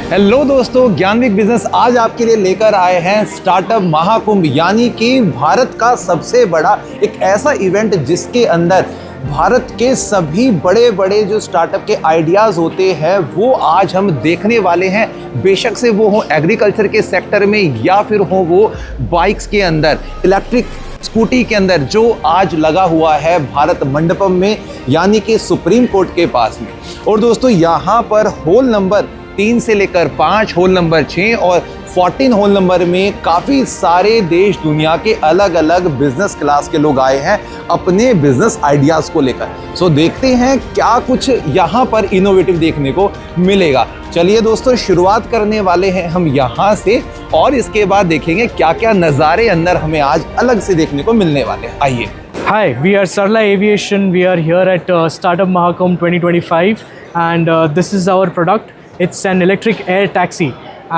Hello दोस्तों, ज्ञानविक business आज आपके लिए लेकर आए हैं स्टार्टअप महाकुंभ, यानी कि भारत का सबसे बड़ा एक ऐसा इवेंट जिसके अंदर भारत के सभी बड़े बड़े जो स्टार्टअप के आइडियाज़ होते हैं वो आज हम देखने वाले हैं। बेशक से वो हो एग्रीकल्चर के सेक्टर में या फिर हो वो बाइक्स के अंदर, इलेक्ट्रिक स्कूटी के अंदर, जो आज लगा हुआ है भारत मंडपम में, यानी कि सुप्रीम कोर्ट के पास में। और दोस्तों यहाँ पर होल नंबर 3 से लेकर 5, होल नंबर 6 और 14 होल नंबर में काफ़ी सारे देश दुनिया के अलग अलग बिजनेस क्लास के लोग आए हैं अपने बिजनेस आइडियाज़ को लेकर। सो देखते हैं क्या कुछ यहाँ पर इनोवेटिव देखने को मिलेगा। चलिए दोस्तों, शुरुआत करने वाले हैं हम यहाँ से और इसके बाद देखेंगे क्या क्या नज़ारे अंदर हमें आज अलग से देखने को मिलने वाले हैं। आइए। Hi, we are Sarla Aviation. We are here at Startup Mahakumbh 2025 and this is our product. It's an electric air taxi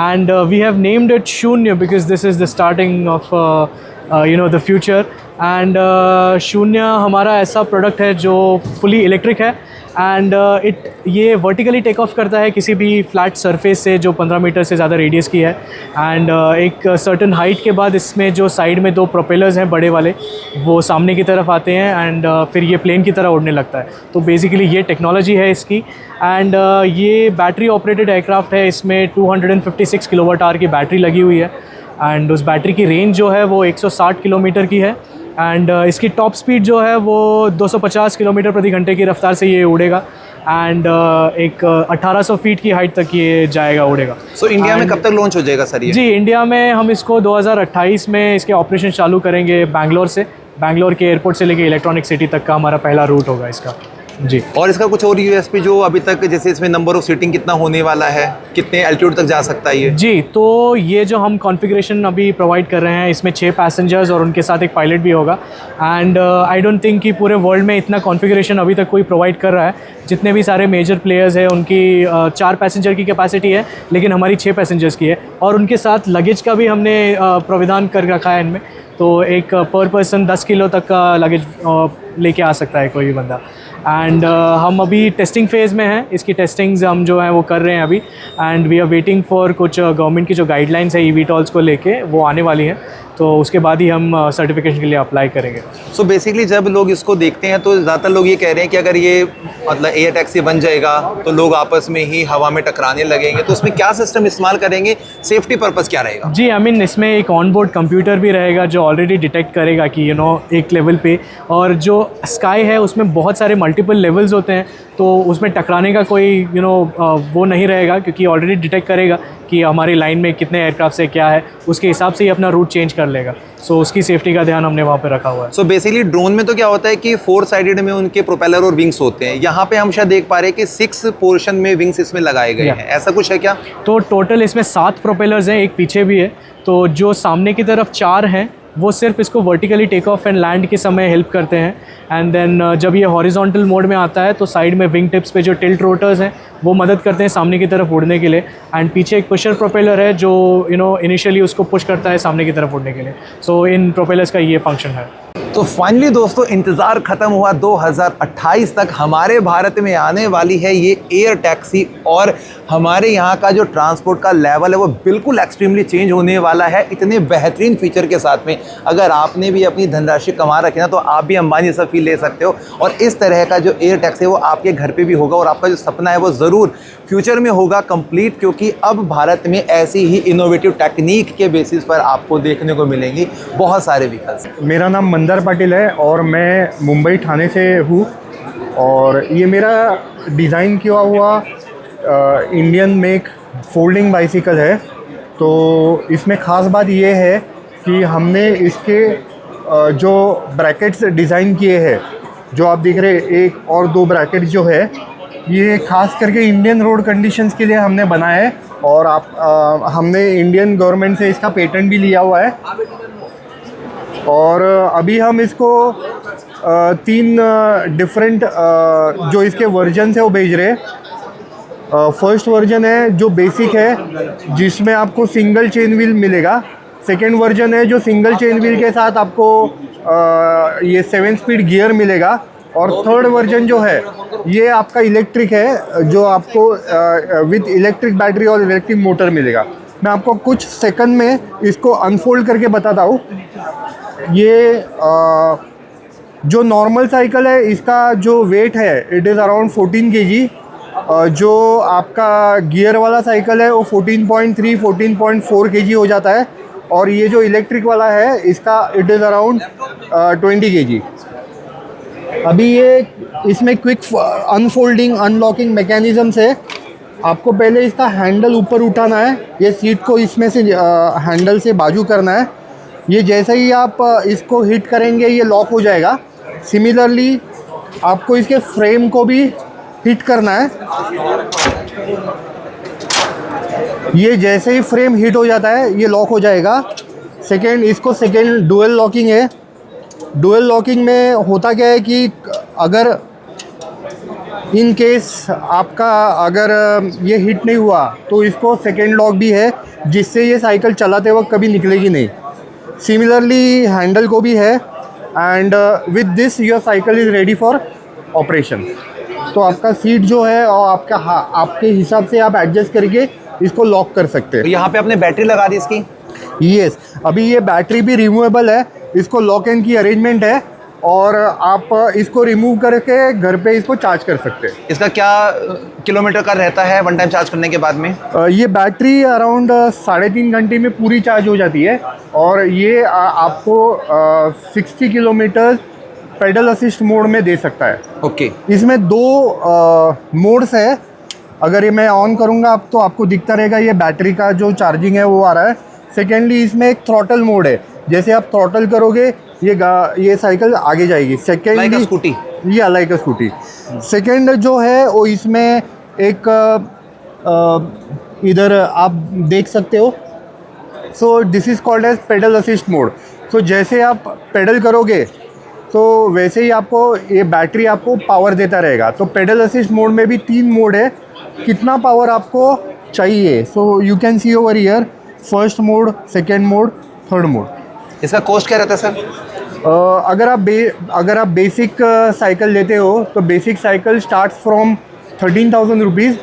and we have named it Shunya because this is the starting of the future. And Shunya हमारा ऐसा product है जो fully electric है and ये vertically take of करता है किसी भी फ्लैट सरफेस से जो 15 मीटर से ज़्यादा रेडियस की है। एंड एक सर्टन हाइट के बाद इसमें जो साइड में 2 प्रोपेलर्स हैं बड़े वाले, वो सामने की तरफ आते हैं एंड फिर ये प्लेन की तरह उड़ने लगता है। तो बेसिकली ये टेक्नोलॉजी है इसकी। एंड ये बैटरी ऑपरेटेड एयरक्राफ्ट है। इसमें 256 किलोवाट आवर की बैटरी लगी हुई है एंड उस बैटरी की रेंज जो है वो 160 किलोमीटर की है। एंड इसकी टॉप स्पीड जो है वो 250 किलोमीटर प्रति घंटे की रफ्तार से ये उड़ेगा एंड एक 1800 फीट की हाइट तक ये जाएगा, उड़ेगा। सो इंडिया में कब तक लॉन्च हो जाएगा सर ये? जी, इंडिया में हम इसको 2028 में इसके ऑपरेशन चालू करेंगे बैंगलोर से। बैंगलोर के एयरपोर्ट से लेके इलेक्ट्रॉनिक सिटी तक का हमारा पहला रूट होगा इसका। जी। और इसका कुछ और यूएसपी जो अभी तक, जैसे इसमें नंबर ऑफ सीटिंग कितना होने वाला है, कितने एल्टीट्यूड तक जा सकता है ये? जी, तो ये जो हम कॉन्फ़िगरेशन अभी प्रोवाइड कर रहे हैं, इसमें 6 पैसेंजर्स और उनके साथ एक पायलट भी होगा। एंड आई डोंट थिंक कि पूरे वर्ल्ड में इतना कॉन्फ़िगरेशन अभी तक कोई प्रोवाइड कर रहा है। जितने भी सारे मेजर प्लेयर्स हैं उनकी 4 पैसेंजर की कैपेसिटी है, लेकिन हमारी 6 पैसेंजर्स की है। और उनके साथ लगेज का भी हमने प्रावधान कर रखा है इनमें। तो एक पर पर्सन 10 किलो तक का लगेज लेके आ सकता है कोई भी बंदा। एंड हम अभी टेस्टिंग फेज़ में हैं। इसकी टेस्टिंग्स हम जो हैं वो कर रहे हैं अभी। And we are waiting for कुछ गवर्नमेंट की जो गाइडलाइंस है ईवीटॉल्स को लेके, वो आने वाली हैं। तो उसके बाद ही हम सर्टिफिकेशन के लिए अप्लाई करेंगे। सो बेसिकली जब लोग इसको देखते हैं तो ज़्यादातर लोग ये कह रहे हैं कि अगर ये मतलब एयर टैक्सी बन जाएगा तो लोग आपस में ही हवा में टकराने लगेंगे। तो उसमें क्या सिस्टम इस्तेमाल करेंगे, सेफ्टी पर्पस क्या रहेगा? जी, आई मीन इसमें एक ऑन बोर्ड कंप्यूटर भी रहेगा जो ऑलरेडी डिटेक्ट करेगा कि एक लेवल पे, और जो स्काई है उसमें बहुत सारे मल्टीपल लेवल्स होते हैं, तो उसमें टकराने का कोई वो नहीं रहेगा, क्योंकि ऑलरेडी डिटेक्ट करेगा कि हमारी लाइन में कितने एयरक्राफ्ट से क्या है, उसके हिसाब से ही अपना रूट चेंज कर लेगा। सो उसकी सेफ्टी का ध्यान हमने वहाँ पे रखा हुआ है। सो बेसिकली ड्रोन में तो क्या होता है कि 4 साइडेड में उनके प्रोपेलर और विंग्स होते हैं। यहाँ पे हम शायद देख पा रहे हैं कि 6 पोर्शन में विंग्स इसमें लगाए गए हैं। ऐसा कुछ है क्या? तो टोटल इसमें 7 प्रोपेलर्स हैं, एक पीछे भी है। तो जो सामने की तरफ 4 हैं वो सिर्फ इसको vertically take off and land के समय हेल्प करते हैं। एंड देन जब ये हॉरिजॉन्टल मोड में आता है तो साइड में विंग टिप्स पे जो टिल्ट रोटर्स हैं वो मदद करते हैं सामने की तरफ उड़ने के लिए। एंड पीछे एक पुशर प्रोपेलर है जो इनिशियली उसको पुश करता है सामने की तरफ उड़ने के लिए। सो इन प्रोपेलर्स का ये फंक्शन है। तो फाइनली दोस्तों, इंतज़ार ख़त्म हुआ। 2028 तक हमारे भारत में आने वाली है ये एयर टैक्सी और हमारे यहाँ का जो ट्रांसपोर्ट का लेवल है वो बिल्कुल एक्सट्रीमली चेंज होने वाला है, इतने बेहतरीन फीचर के साथ में। अगर आपने भी अपनी धनराशि कमा रखी ना तो आप भी अंबानी सा फील ले सकते हो। और इस तरह का जो एयर टैक्सी है वो आपके घर पे भी होगा और आपका जो सपना है वो ज़रूर फ्यूचर में होगा कंप्लीट, क्योंकि अब भारत में ऐसी ही इनोवेटिव टेक्निक के बेसिस पर आपको देखने को मिलेंगी बहुत सारे व्हीकल्स। मेरा नाम मंदार पाटिल है और मैं मुंबई ठाणे से हूँ। और ये मेरा डिज़ाइन किया हुआ इंडियन मेक फोल्डिंग बाइसिकल है। तो इसमें ख़ास बात ये है कि हमने इसके जो ब्रैकेट्स डिज़ाइन किए हैं, जो आप देख रहे हैं 1 और 2 ब्रैकेट जो है, ये खास करके इंडियन रोड कंडीशंस के लिए हमने बनाया है। और हमने इंडियन गवर्नमेंट से इसका पेटेंट भी लिया हुआ है। और अभी हम इसको 3 डिफरेंट जो इसके वर्जन है वो भेज रहे हैं। फर्स्ट वर्जन है जो बेसिक है, जिसमें आपको सिंगल चेन व्हील मिलेगा। सेकेंड वर्जन है जो सिंगल चेन व्हील के साथ आपको ये 7 स्पीड गियर मिलेगा। और थर्ड वर्जन जो है ये आपका इलेक्ट्रिक है, जो आपको विद इलेक्ट्रिक बैटरी और इलेक्ट्रिक मोटर मिलेगा। मैं आपको कुछ सेकंड में इसको अनफोल्ड करके बताता हूँ। ये जो नॉर्मल साइकिल है इसका जो वेट है इट इज़ अराउंड 14 kg। जो आपका गियर वाला साइकिल है वो 14.3 14.4 kg हो जाता है, और ये जो इलेक्ट्रिक वाला है इसका इट इज़ अराउंड 20 kg। अभी ये इसमें क्विक अनफोल्डिंग अनलॉकिंग मैकेनिज़म्स है। आपको पहले इसका हैंडल ऊपर उठाना है, ये सीट को इसमें से हैंडल से बाजू करना है। ये जैसे ही आप इसको हिट करेंगे ये लॉक हो जाएगा। सिमिलरली आपको इसके फ्रेम को भी हिट करना है। ये जैसे ही फ्रेम हिट हो जाता है ये लॉक हो जाएगा। इसको सेकेंड डुअल लॉकिंग है। डुअल लॉकिंग में होता क्या है कि अगर इन केस आपका अगर ये हिट नहीं हुआ तो इसको सेकेंड लॉक भी है, जिससे ये साइकिल चलाते वक्त कभी निकलेगी नहीं। सिमिलरली हैंडल को भी है, and with this your cycle is ready for operation. तो आपका सीट जो है और आपके हिसाब से आप एडजस्ट करके इसको लॉक कर सकते हैं। तो यहाँ पे आपने बैटरी लगा दी इसकी? यस, अभी ये बैटरी भी रिमूवेबल है, इसको लॉक एंड की अरेंजमेंट है, और आप इसको रिमूव करके घर पे इसको चार्ज कर सकते हैं। इसका क्या किलोमीटर का रहता है वन टाइम चार्ज करने के बाद में? ये बैटरी अराउंड 3.5 घंटे में पूरी चार्ज हो जाती है, और ये आपको 60 किलोमीटर पेडल असिस्ट मोड में दे सकता है। ओके। इसमें 2 मोड्स है। अगर ये मैं ऑन करूँगा आप तो आपको दिखता रहेगा ये बैटरी का जो चार्जिंग है वो आ रहा है। सेकेंडली इसमें एक थ्रॉटल मोड है, जैसे आप थ्रॉटल करोगे ये साइकिल आगे जाएगी। सेकेंडली स्कूटी, ये लाइक अ स्कूटी। सेकेंड जो है वो इसमें एक इधर आप देख सकते हो, so this is called as pedal assist mode. So जैसे आप पेडल करोगे तो वैसे ही आपको ये बैटरी आपको पावर देता रहेगा। तो पेडल असिस्ट मोड में भी 3 मोड है, कितना पावर आपको चाहिए। So you can C over here first mode, second mode, third mode. इसका कॉस्ट क्या रहता है सर? अगर आप बेसिक साइकिल लेते हो तो basic cycle start from 13,000 rupees.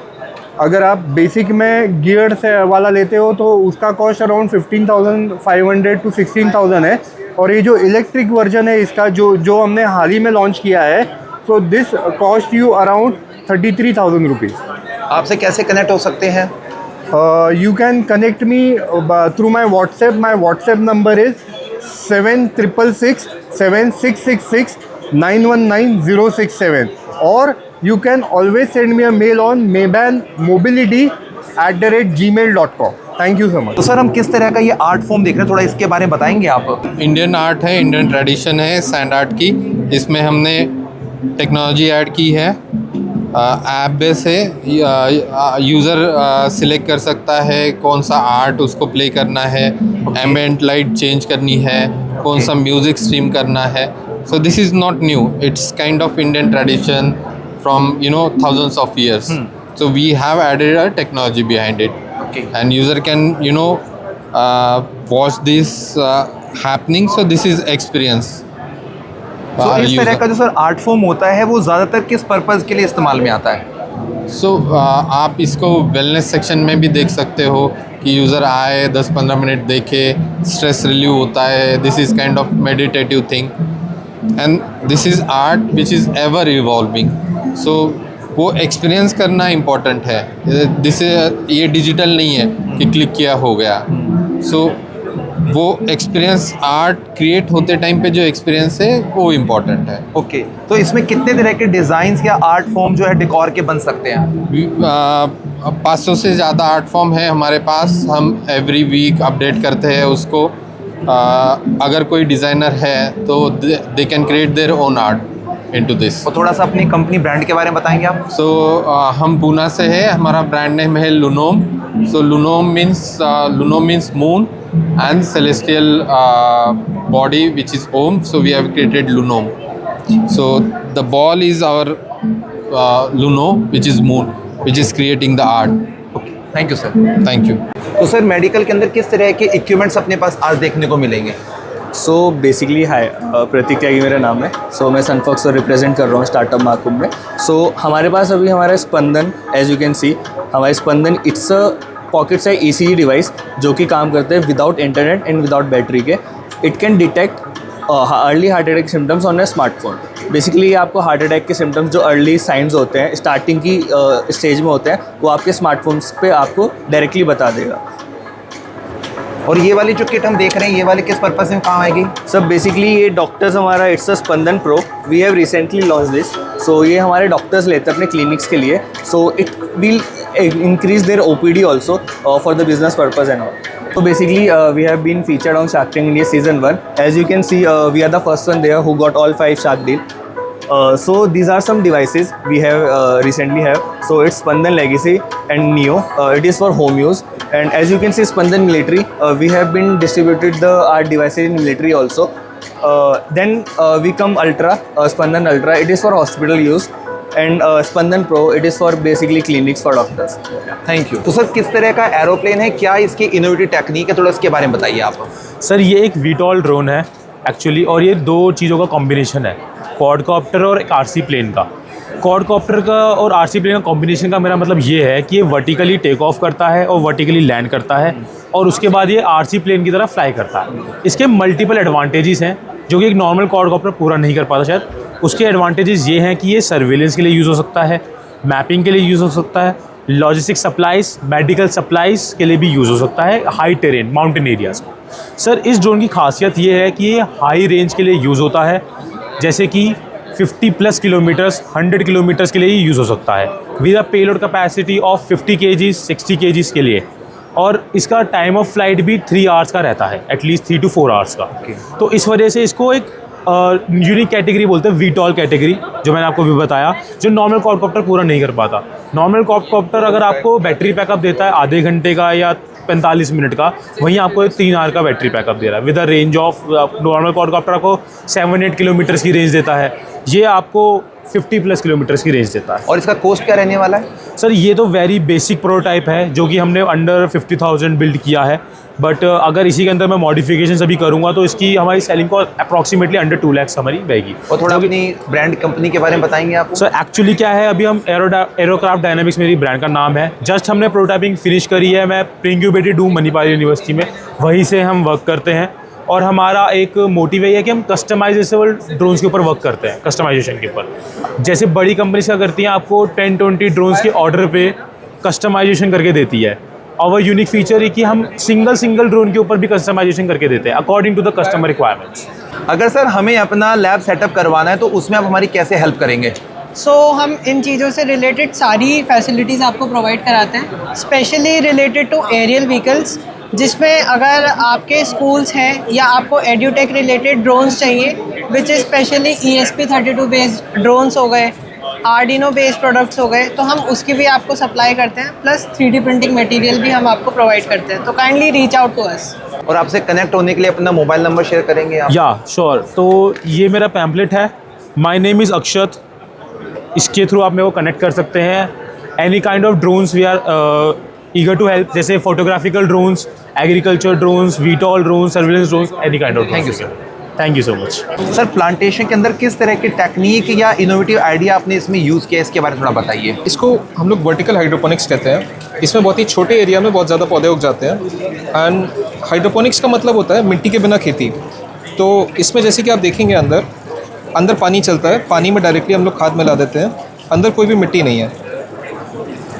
अगर आप बेसिक में गियर से वाला लेते हो तो उसका कॉस्ट अराउंड 15,500 to 16,000 है। और ये जो इलेक्ट्रिक वर्जन है इसका जो हमने हाल ही में लॉन्च किया है, so this cost you around 33,000 rupees. आपसे कैसे कनेक्ट हो सकते हैं? You can connect me through my WhatsApp. My WhatsApp number is 7666 7666 919067, or you can always send me a mail on maybanmobility@gmail.com. Thank you so much. तो sir हम किस तरह का ये आर्ट फॉर्म देख रहे हैं, थोड़ा इसके बारे में बताएंगे आप? इंडियन आर्ट है, इंडियन ट्रेडिशन है सैंड आर्ट की। इसमें हमने टेक्नोलॉजी ऐड की है। ऐप बेस है, यूज़र सिलेक्ट कर सकता है कौन सा आर्ट उसको प्ले करना है, एम्बिएंट लाइट चेंज करनी है, कौन सा म्यूज़िक स्ट्रीम करना है। सो this is not new, it's kind of Indian tradition from thousands of years. So we have added a technology behind it. Okay. And user can watch this happening. So this is experience. तो इस तरह का जो sir art form होता है वो ज़्यादातर किस पर्पज़ के लिए इस्तेमाल में आता है? आप इसको वेलनेस सेक्शन में भी देख सकते हो कि यूज़र आए 10-15 मिनट देखे, स्ट्रेस रिलीव होता है। This is kind of meditative thing, and this is art which is ever evolving. So वो एक्सपीरियंस करना इम्पोर्टेंट है। ये डिजिटल नहीं है कि क्लिक किया हो गया। सो वो एक्सपीरियंस आर्ट क्रिएट होते टाइम पे जो एक्सपीरियंस है वो इम्पोर्टेंट है। ओके। तो इसमें कितने तरह के डिज़ाइंस या आर्ट फॉर्म जो है डेकोर के बन सकते हैं? 500 से ज़्यादा आर्ट फॉर्म है हमारे पास। हम एवरी वीक अपडेट करते हैं उसको। अगर कोई डिज़ाइनर है तो they can create their own art into this. और थोड़ा सा अपनी कंपनी ब्रांड के बारे में बताएंगे आप? हम पूना से है, हमारा ब्रांड नेम है Lunom. So Lunom means moon and celestial body which is Om, so we have created Lunom. So the ball is our Luno, which is moon, which is creating the art. Okay, thank you sir. Thank you. तो sir medical के अंदर किस तरह के equipments अपने पास आज देखने को मिलेंगे? सो बेसिकली हाय, प्रतीक त्यागी मेरा नाम है। सो मैं सनफॉक्स को रिप्रेजेंट कर रहा हूँ स्टार्टअप महाकुंभ में। सो हमारे पास अभी हमारा Spandan, as you can see हमारे Spandan it's a pocket size ECG device जो कि काम करते हैं without internet and without battery के। It can detect early heart attack symptoms on a smartphone. Basically आपको हार्ट अटैक के सिम्टम्स जो अर्ली साइंस होते हैं, स्टार्टिंग की स्टेज में होते हैं, वो आपके स्मार्टफोन्स पे आपको डायरेक्टली बता देगा। और ये वाली जो किट हम देख रहे हैं, ये वाली किस पर्पस में काम आएगी? सर बेसिकली ये डॉक्टर्स हमारा it's a Spandan pro, we have recently launch this. So ये हमारे डॉक्टर्स लेते हैं अपने क्लिनिक्स के लिए। So it will increase their OPD also for the business purpose and all. So basically, we have been featured on Shark Tank India Season 1. As you can see, we are the first one there who got all 5 Shark deal. So these are some devices we have recently have. So it's Spandan Legacy and Neo. It is for home use. And as you can see, Spandan Military, we have been distributed our devices in military also. Then we come Ultra, Spandan Ultra. It is for hospital use. And Spandan Pro, it is for basically clinics for doctors. Thank you. तो sir किस तरह का aeroplane है, क्या इसकी innovative technique है, थोड़ा इसके बारे में बताइए आप। सर ये एक VTOL ड्रोन है एक्चुअली, और ये 2 चीज़ों का कॉम्बिनेशन है, क्वाडकॉप्टर और एक RC प्लेन का। क्वाडकॉप्टर का और RC प्लेन का कॉम्बिनेशन का मेरा मतलब ये है कि ये वर्टिकली टेक ऑफ करता है और वर्टिकली लैंड करता है, और उसके बाद ये RC प्लेन की तरह फ्लाई करता है। इसके मल्टीपल एडवांटेजेस हैं जो कि एक नॉर्मल क्वाडकॉप्टर पूरा नहीं कर पाता शायद। उसके एडवांटेजेस ये हैं कि ये सर्विलेंस के लिए यूज़ हो सकता है, मैपिंग के लिए यूज़ हो सकता है, लॉजिस्टिक सप्लाइज, मेडिकल सप्लाइज के लिए भी यूज़ हो सकता है हाई टेरेन माउंटेन एरियाज़ में। सर इस ड्रोन की खासियत ये है कि ये हाई रेंज के लिए यूज़ होता है, जैसे कि 50+ किलोमीटर्स, 100 किलोमीटर्स के लिए ही यूज़ हो सकता है with a payload capacity of 50 kg 60 kg के लिए। और इसका टाइम ऑफ फ्लाइट भी 3 आवर्स का रहता है, एटलीस्ट 3 to 4 आवर्स का। तो इस वजह से इसको एक यूनिक कैटेगरी बोलते हैं, VTOL कैटेगरी, जो मैंने आपको भी बताया, जो नॉर्मल क्वाडकॉप्टर पूरा नहीं कर पाता। नॉर्मल क्वाडकॉप्टर अगर आपको बैटरी बैकअप देता है आधे घंटे का या 45 मिनट का, वहीं आपको 3 आवर का बैटरी बैकअप दे रहा है with a range of, normal quadcopter आपको 7-8 किलोमीटर्स की रेंज देता है, ये आपको 50+ किलोमीटर्स की रेंज देता है। और इसका कॉस्ट क्या रहने वाला है? सर ये तो वेरी बेसिक प्रोटोटाइप है जो कि हमने अंडर 50,000 बिल्ड किया है, बट अगर इसी के अंदर मैं मॉडिफिकेशन अभी करूँगा तो इसकी हमारी selling cost approximately under 2 lakhs हमारी रहेगी। और थोड़ा अपनी ब्रांड कंपनी के बारे में बताएंगे आप? सर एक्चुअली क्या है, अभी हम एरोक्राफ्ट डायनामिक्स मेरी ब्रांड का नाम है। जस्ट हमने प्रोटोटाइपिंग फिनिश करी है, मैं प्री-इंक्यूबेटेड हूँ मणिपाल यूनिवर्सिटी में, वहीं से हम वर्क करते हैं। और हमारा एक मोटिव है कि हम कस्टमाइजेबल ड्रोन्स के ऊपर वर्क करते हैं, कस्टमाइजेशन के ऊपर। जैसे बड़ी कंपनीज क्या करती हैं, आपको 10-20 ड्रोन्स के ऑर्डर पे कस्टमाइजेशन करके देती है। और यूनिक फीचर है कि हम सिंगल ड्रोन के ऊपर भी कस्टमाइजेशन करके देते हैं according to the customer requirements. अगर सर हमें अपना लैब सेटअप करवाना है तो उसमें आप हमारी कैसे हेल्प करेंगे? हम इन चीज़ों से रिलेटेड सारी फैसिलिटीज़ आपको प्रोवाइड कराते हैं, specially related to aerial vehicles, जिसमें अगर आपके स्कूल्स हैं या आपको एड्यूटेक रिलेटेड ड्रोन्स चाहिए, which is specially ESP32 based drones हो गए, आर्डिनो बेस्ड प्रोडक्ट्स हो गए, तो हम उसकी भी आपको सप्लाई करते हैं, प्लस 3D प्रिंटिंग मटेरियल भी हम आपको प्रोवाइड करते हैं। तो kindly reach out to us. और आपसे कनेक्ट होने के लिए अपना मोबाइल नंबर शेयर करेंगे आप? या श्योर। तो ये मेरा पैम्पलेट है, माई नेम इज़ अक्षत, इसके थ्रू आप मेरे को कनेक्ट कर सकते हैं। Any kind of drones we are eager to help, जैसे photographical drones, agriculture drones, VTOL drones, surveillance drones, any kind of. Thank you sir. Thank you so much. Sir plantation के अंदर किस तरह की टेक्निक या इनोवेटिव आइडिया आपने इसमें use किया, इसके बारे में थोड़ा बताइए। इसको हम लोग वर्टिकल हाइड्रोपोनिक्स कहते हैं। इसमें बहुत ही छोटे एरिया में बहुत ज़्यादा पौधे उग जाते हैं। एंड हाइड्रोपोनिक्स का मतलब होता है मिट्टी के बिना खेती। तो इसमें जैसे कि आप देखेंगे अंदर पानी चलता है, पानी में डायरेक्टली हम लोग खाद मिला देते हैं, अंदर कोई भी मिट्टी नहीं है,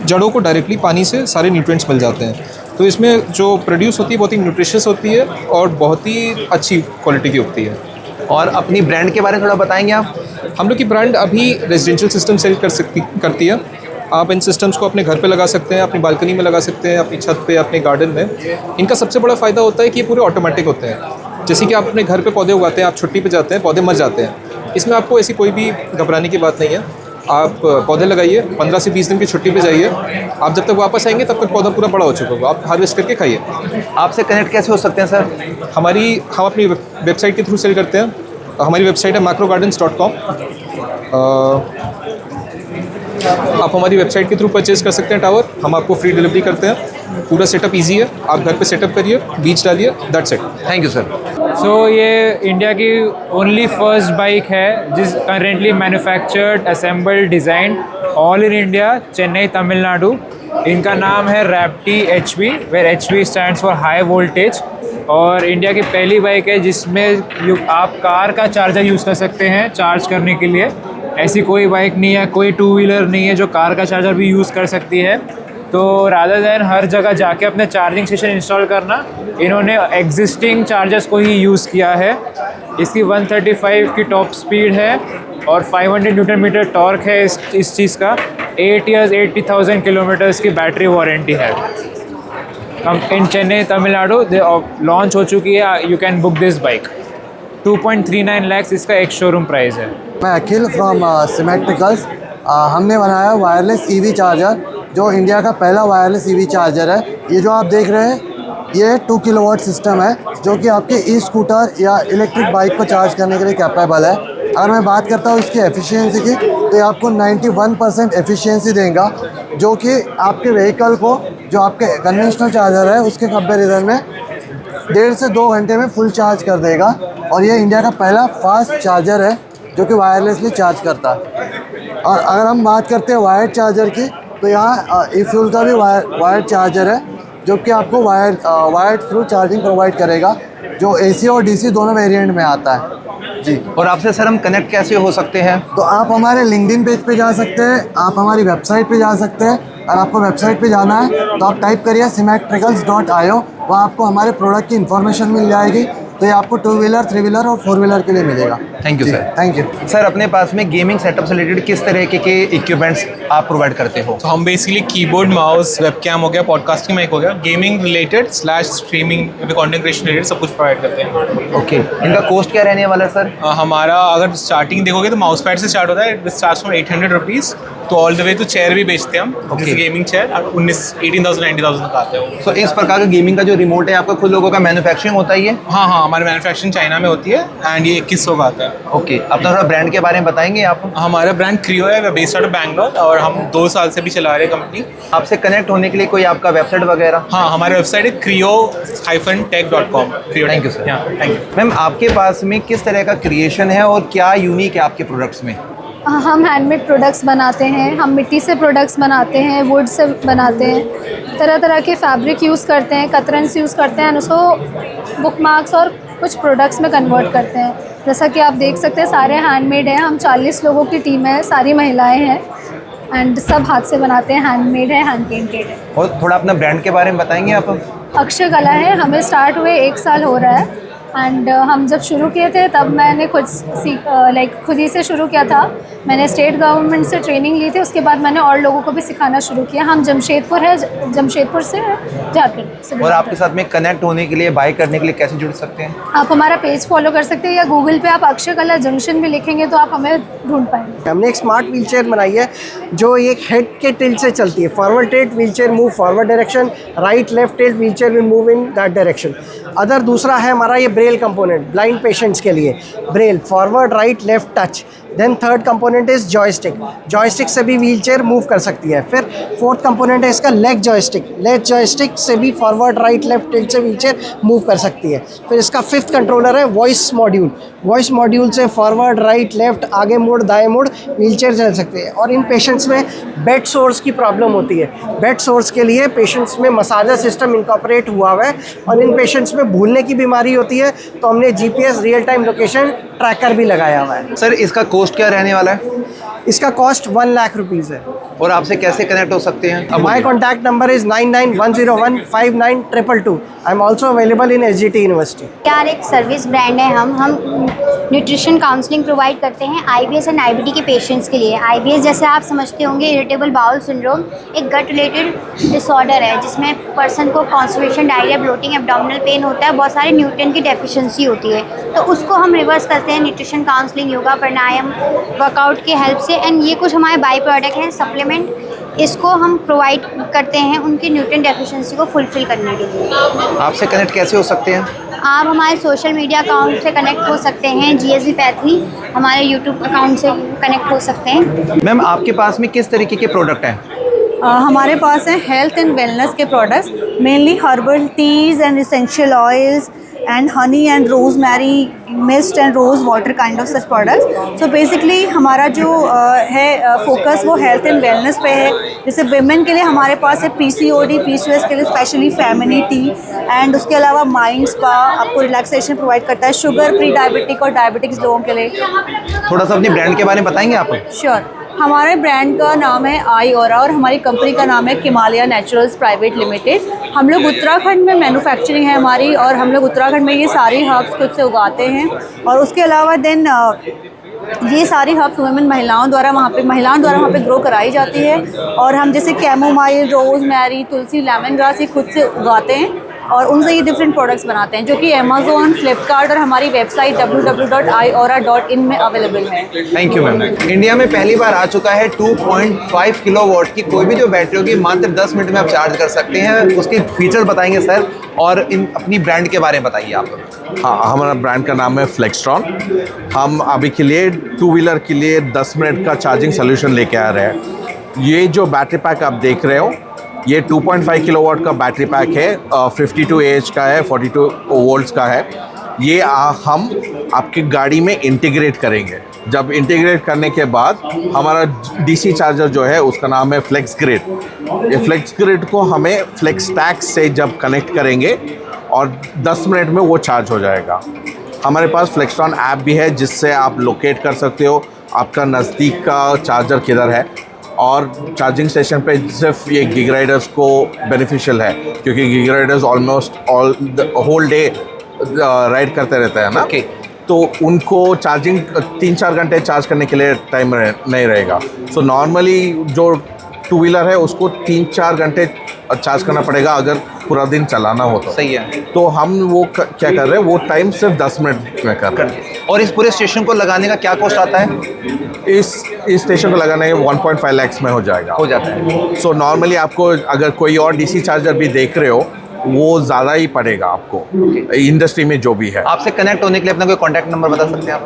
जड़ों को डायरेक्टली पानी से सारे न्यूट्रिएंट्स मिल जाते हैं। तो इसमें जो प्रोड्यूस होती है बहुत ही न्यूट्रिशियस होती है और बहुत ही अच्छी क्वालिटी की उगती है। और अपनी ब्रांड के बारे में थोड़ा बताएंगे आप? हम लोग की ब्रांड अभी रेजिडेंशियल सिस्टम सेल करती है। आप इन सिस्टम्स को अपने घर पे लगा सकते हैं, अपनी बालकनी में लगा सकते हैं, अपनी छत पे, अपने गार्डन में। इनका सबसे बड़ा फ़ायदा होता है कि ये पूरे ऑटोमेटिक होते हैं। जैसे कि आप अपने घर पे पौधे उगाते हैं, आप छुट्टी पे जाते हैं, पौधे मर जाते हैं। इसमें आपको ऐसी कोई भी घबराने की बात नहीं है। आप पौधे लगाइए, 15 से 20 दिन की छुट्टी पे जाइए, आप जब तक वापस आएंगे तब तक पौधा पूरा बड़ा हो चुका होगा, आप हार्वेस्ट करके खाइए। आपसे कनेक्ट कैसे हो सकते हैं सर? हम अपनी वेबसाइट के थ्रू सेल करते हैं। हमारी वेबसाइट है macrogardens.com। आप हमारी वेबसाइट के थ्रू परचेज़ कर सकते हैं टावर, हम आपको फ्री डिलीवरी करते हैं। पूरा सेटअप इजी है, आप घर पे सेटअप करिए, बीच डालिए, that's it. Thank you sir. So ये इंडिया की ओनली फर्स्ट बाइक है जिस currently manufactured assembled design all in India, Chennai Tamil Nadu. इनका नाम है Raptee HV, where HV stands for high voltage. और इंडिया की पहली बाइक है जिसमें आप कार का चार्जर यूज़ कर सकते हैं चार्ज करने के लिए। ऐसी कोई बाइक नहीं है, कोई टू व्हीलर नहीं है जो कार का चार्जर भी यूज़ कर सकती है। तो रादर दैन हर जगह जाके अपने चार्जिंग स्टेशन इंस्टॉल करना, इन्होंने एग्जिस्टिंग चार्जर्स को ही यूज़ किया है। इसकी 135 की टॉप स्पीड है और 500 न्यूटन मीटर टॉर्क है इस चीज़ का। 8 years 80,000 किलोमीटर्स की बैटरी वारंटी है। इन चेन्नई तमिलनाडु लॉन्च हो चुकी है। You can book this bike. 2.39 lakhs इसका एक शोरूम प्राइस है। मैं अखिल फ्रॉम सिमेट्रिकल्स। हमने बनाया वायरलेस EV चार्जर, जो इंडिया का पहला वायरलेस EV चार्जर है। ये जो आप देख रहे हैं ये 2 किलोवाट सिस्टम है जो कि आपके स्कूटर या इलेक्ट्रिक बाइक को चार्ज करने के लिए कैपेबल है। अगर मैं बात करता हूँ इसकी एफिशिएंसी की, तो ये आपको 91% एफिशिएंसी देगा, जो कि आपके व्हीकल को, जो आपके कन्वेंशनल चार्जर है उसके कंपैरिजन में 1.5 से 2 घंटे में फुल चार्ज कर देगा। और ये इंडिया का पहला फास्ट चार्जर है जो कि वायरलेसली चार्ज करता है। और अगर हम बात करते हैं वायर्ड चार्जर की, तो यहाँ ई-फ्यूल का भी वायर्ड चार्जर है जो कि आपको वायर्ड थ्रू चार्जिंग प्रोवाइड करेगा, जो AC और DC दोनों वेरिएंट में आता है जी। और आपसे सर हम कनेक्ट कैसे हो सकते हैं? तो आप हमारे लिंक्डइन पेज पे जा सकते हैं, आप हमारी वेबसाइट पे जा सकते हैं। और आपको वेबसाइट पे जाना है तो आप टाइप करिए simetricals.io, वहाँ आपको हमारे प्रोडक्ट की इन्फॉर्मेशन मिल जाएगी। तो ये आपको 2 व्हीलर, 3 व्हीलर और 4 व्हीलर के लिए मिलेगा। Thank you sir. Thank you sir, अपने पास में गेमिंग सेटअप से रिलेटेड किस तरह के इक्विपमेंट्स आप प्रोवाइड करते हो? तो हम बेसिकली कीबोर्ड, माउस, वेबकैम हो गया, पॉडकास्टिंग माइक हो गया, gaming related / streaming, content creation related सब कुछ प्रोवाइड करते हैं। ओके, इनका कॉस्ट क्या रहने वाला है सर? हमारा अगर स्टार्टिंग देखोगे तो माउस पैड से स्टार्ट होता है, इट स्टार्ट्स फ्रॉम 800 रुपीज़। तो ऑल द वे तो चेयर भी बेचते हैं हम, जैसे गेमिंग चेयर 18,000 90,000 का आता है। तो इस प्रकार का गेमिंग का जो रिमोट है आपका खुद लोगों का मैन्युफैक्चरिंग होता ही है? हाँ, हमारे मैन्युफैक्चरिंग चाइना में होती है एंड ये 2100 का आता है। ओके, अब थोड़ा ब्रांड के बारे में बताएंगे आप? हमारा ब्रांड क्रियो है, बेस्ड आउट ऑफ बैंगलोर और हम 2 साल से भी चला रहे हैं कंपनी। आपसे कनेक्ट होने के लिए कोई आपका वेबसाइट वगैरह? हाँ, हमारी वेबसाइट है creo-tech.com। Thank you sir. Thank you ma'am, आपके पास में किस तरह का क्रिएशन है और क्या यूनिक है आपके प्रोडक्ट्स में? हम हैंडमेड प्रोडक्ट्स बनाते हैं, हम मिट्टी से प्रोडक्ट्स बनाते हैं, वुड से बनाते हैं, तरह तरह के फैब्रिक यूज़ करते हैं, कतरन्स यूज़ करते हैं, उसको बुक मार्क्स और कुछ प्रोडक्ट्स में कन्वर्ट करते हैं। जैसा कि आप देख सकते हैं सारे हैंडमेड हैं। हम 40 लोगों की टीम है, सारी महिलाएं हैं एंड सब हाथ से बनाते हैं, हैंडमेड है, हैंड पेंटेड है। और थोड़ा अपना ब्रांड के बारे में बताएंगे आप? अक्षय कला है, हमें स्टार्ट हुए 1 साल हो रहा है एंड हम जब शुरू किए थे तब मैंने खुद ही से शुरू किया था। मैंने स्टेट गवर्नमेंट से ट्रेनिंग ली थी, उसके बाद मैंने और लोगों को भी सिखाना शुरू किया। हम जमशेदपुर से झारखंड से। और आपके साथ में कनेक्ट होने के लिए, बाय करने के लिए कैसे जुड़ सकते हैं? आप हमारा पेज फॉलो कर सकते हैं या गूगल पे आप अक्षय कला जंक्शन भी लिखेंगे तो आप हमें ढूंढ पाएंगे। हमने एक स्मार्ट व्हील चेयर बनाई है जो एक हेड के टिल्ट से चलती है। Forward tilt wheel chair move forward direction, right left tilt wheel chair will move in that direction. Other दूसरा है हमारा ये ब्रेल कंपोनेंट, ब्लाइंड पेशेंट्स के लिए braille, forward right left touch. Then third component is joystick, joystick से भी wheel chair move कर सकती है। फिर फोर्थ कंपोनेंट है इसका लेग जॉयस्टिक, लेग जॉयस्टिक से भी फॉरवर्ड राइट लेफ्ट टिल्ट से व्हील चेयर मूव कर सकती है। फिर इसका फिफ्थ कंट्रोलर है वॉइस मॉड्यूल, वॉइस मॉड्यूल से फॉरवर्ड राइट लेफ्ट, आगे मुड़ दाएं मुड़ व्हील चेयर चल सकती है। और इन पेशेंट्स में बेड सोर्स की प्रॉब्लम होती है, बेड सोर्स के लिए पेशेंट्स में मसाजर सिस्टम इनकॉर्पोरेट हुआ हुआ है। और इन पेशेंट्स में भूलने की बीमारी होती है तो हमने GPS real time location tracker भी लगाया हुआ है। सर, इसका कॉस्ट क्या रहने वाला है? इसका कॉस्ट 1 लाख रुपीज़ है। और आपसे कैसे कनेक्ट हो सकते हैं? माई contact number is 99101592। I am also available in SGT university. यार एक सर्विस ब्रांड है, हम न्यूट्रिशन काउंसलिंग प्रोवाइड करते हैं IBS एंड IBD के पेशेंट्स के लिए। IBS जैसे आप समझते होंगे इरिटेबल बाउल सिंड्रोम, एक गट रिलेटेड डिसऑर्डर है जिसमें पर्सन को constipation, diarrhoea, bloating, abdominal pain होता है, बहुत सारे न्यूट्रिएंट की डेफिशिएंसी होती है। तो उसको हम रिवर्स करते हैं न्यूट्रिशन काउंसलिंग, योगा, प्राणायाम, वर्कआउट की हेल्प से। एंड ये कुछ हमारे बाई प्रोडक्ट हैं, सप्लीमेंट, इसको हम प्रोवाइड करते हैं उनकी न्यूट्रिएंट डेफिशिएंसी को फुलफ़िल करने के लिए। आपसे कनेक्ट कैसे हो सकते हैं? आप हमारे सोशल मीडिया अकाउंट से कनेक्ट हो सकते हैं, GSV पैथी हमारे YouTube अकाउंट से कनेक्ट हो सकते हैं। मैम, आपके पास में किस तरीके के प्रोडक्ट हैं? हमारे पास हैं हेल्थ एंड वेलनेस के products, mainly herbal teas and essential oils and honey and rosemary mist and rose water kind of such products. So basically हमारा जो है फोकस वो हेल्थ एंड वेलनेस पे है। जैसे विमेन के लिए हमारे पास है PCOD, PCOS के लिए स्पेशली फेमिनिटी, एंड उसके अलावा माइंड स्पा आपको रिलैक्सेशन प्रोवाइड करता है, शुगर प्री डायबिटिक और डायबिटिक्स लोगों के लिए। थोड़ा सा अपनी ब्रांड के बारे में बताएंगे आप? श्योर। हमारे ब्रांड का नाम है आईओरा और हमारी कंपनी का नाम है किमालया नेचुरल्स प्राइवेट लिमिटेड। हम लोग उत्तराखंड में मैन्युफैक्चरिंग है हमारी, और हम लोग उत्तराखंड में ये सारी हर्ब्स खुद से उगाते हैं। और उसके अलावा देन ये सारी हर्ब्स वुमेन महिलाओं द्वारा वहाँ पे ग्रो कराई जाती है। और हम जैसे कैमोमाइल, रोज़मेरी, तुलसी, लेमन ग्रास ये खुद से उगाते हैं और उनसे ये डिफरेंट प्रोडक्ट्स बनाते हैं जो कि अमेज़ॉन, फ्लिपकार्ट और हमारी वेबसाइट www.iora.in में अवेलेबल है। Thank you ma'am. इंडिया में पहली बार आ चुका है 2.5 किलोवाट की कोई भी जो बैटरी होगी, मात्र 10 मिनट में आप चार्ज कर सकते हैं। उसके फीचर बताएंगे सर, और अपनी ब्रांड के बारे में बताइए आप। हाँ, हमारा ब्रांड का नाम है फ्लेक्सट्रॉन। हम अभी के लिए 2 व्हीलर के लिए 10 मिनट का चार्जिंग सोल्यूशन लेके आ रहे हैं। ये जो बैटरी पैक आप देख रहे हो, ये 2.5 किलोवाट का बैटरी पैक है, 52 AH का है, 42 वोल्ट्स का है। ये हम आपकी गाड़ी में इंटीग्रेट करेंगे। जब इंटीग्रेट करने के बाद हमारा DC चार्जर जो है उसका नाम है फ्लेक्स ग्रिड। ये फ्लेक्स ग्रिड को हमें फ्लेक्स टैग से जब कनेक्ट करेंगे और 10 मिनट में वो चार्ज हो जाएगा। हमारे पास फ्लेक्सट्रॉन ऐप भी है जिससे आप लोकेट कर सकते हो आपका नज़दीक का चार्जर किधर है। और चार्जिंग स्टेशन पे सिर्फ ये गिग राइडर्स को बेनिफिशियल है, क्योंकि gig riders almost whole day ride करते रहते हैं ना। तो उनको चार्जिंग 3-4 घंटे चार्ज करने के लिए टाइम नहीं रहेगा। सो नॉर्मली जो 2 व्हीलर है उसको 3-4 घंटे चार्ज करना पड़ेगा अगर पूरा दिन चलाना हो तो। सही है। तो हम वो क्या कर रहे हैं, वो टाइम सिर्फ 10 मिनट में कर रहे हैं। और इस पूरे स्टेशन को लगाने का क्या कॉस्ट आता है? इस स्टेशन को लगाने 1.5 लाख में हो जाता है। सो नॉर्मली आपको अगर कोई और DC चार्जर भी देख रहे हो वो ज़्यादा ही पड़ेगा आपको, इंडस्ट्री में जो भी है। आपसे कनेक्ट होने के लिए अपना कोई कॉन्टैक्ट नंबर बता सकते हैं आप?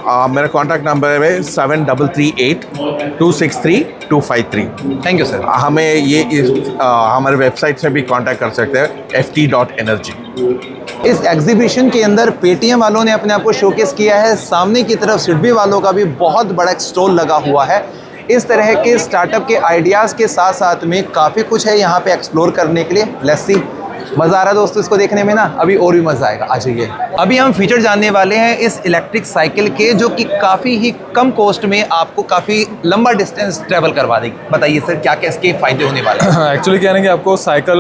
हाँ, मेरा कॉन्टैक्ट नंबर है 7338 263 253। Thank you sir. हमें ये हमारे वेबसाइट से भी कॉन्टैक्ट कर सकते हैं, ft.energy। इस एग्जीबिशन के अंदर पेटीएम वालों ने अपने आप को शोकेस किया है। सामने की तरफ सिडबी वालों का भी बहुत बड़ा एक स्टॉल लगा हुआ है। इस तरह के स्टार्टअप के आइडियाज़ के साथ साथ में काफ़ी कुछ है यहाँ पे एक्सप्लोर करने के लिए। लेट्स सी, मज़ा आ रहा है दोस्तों इसको देखने में ना, अभी और भी मज़ा आएगा। आ जाइए। अभी हम फीचर जानने वाले हैं इस इलेक्ट्रिक साइकिल के, जो कि काफ़ी ही कम कॉस्ट में आपको काफ़ी लंबा डिस्टेंस ट्रैवल करवा देगी। बताइए सर, क्या क्या इसके फ़ायदे होने वाले हैं? एक्चुअली क्या है ना कि आपको साइकिल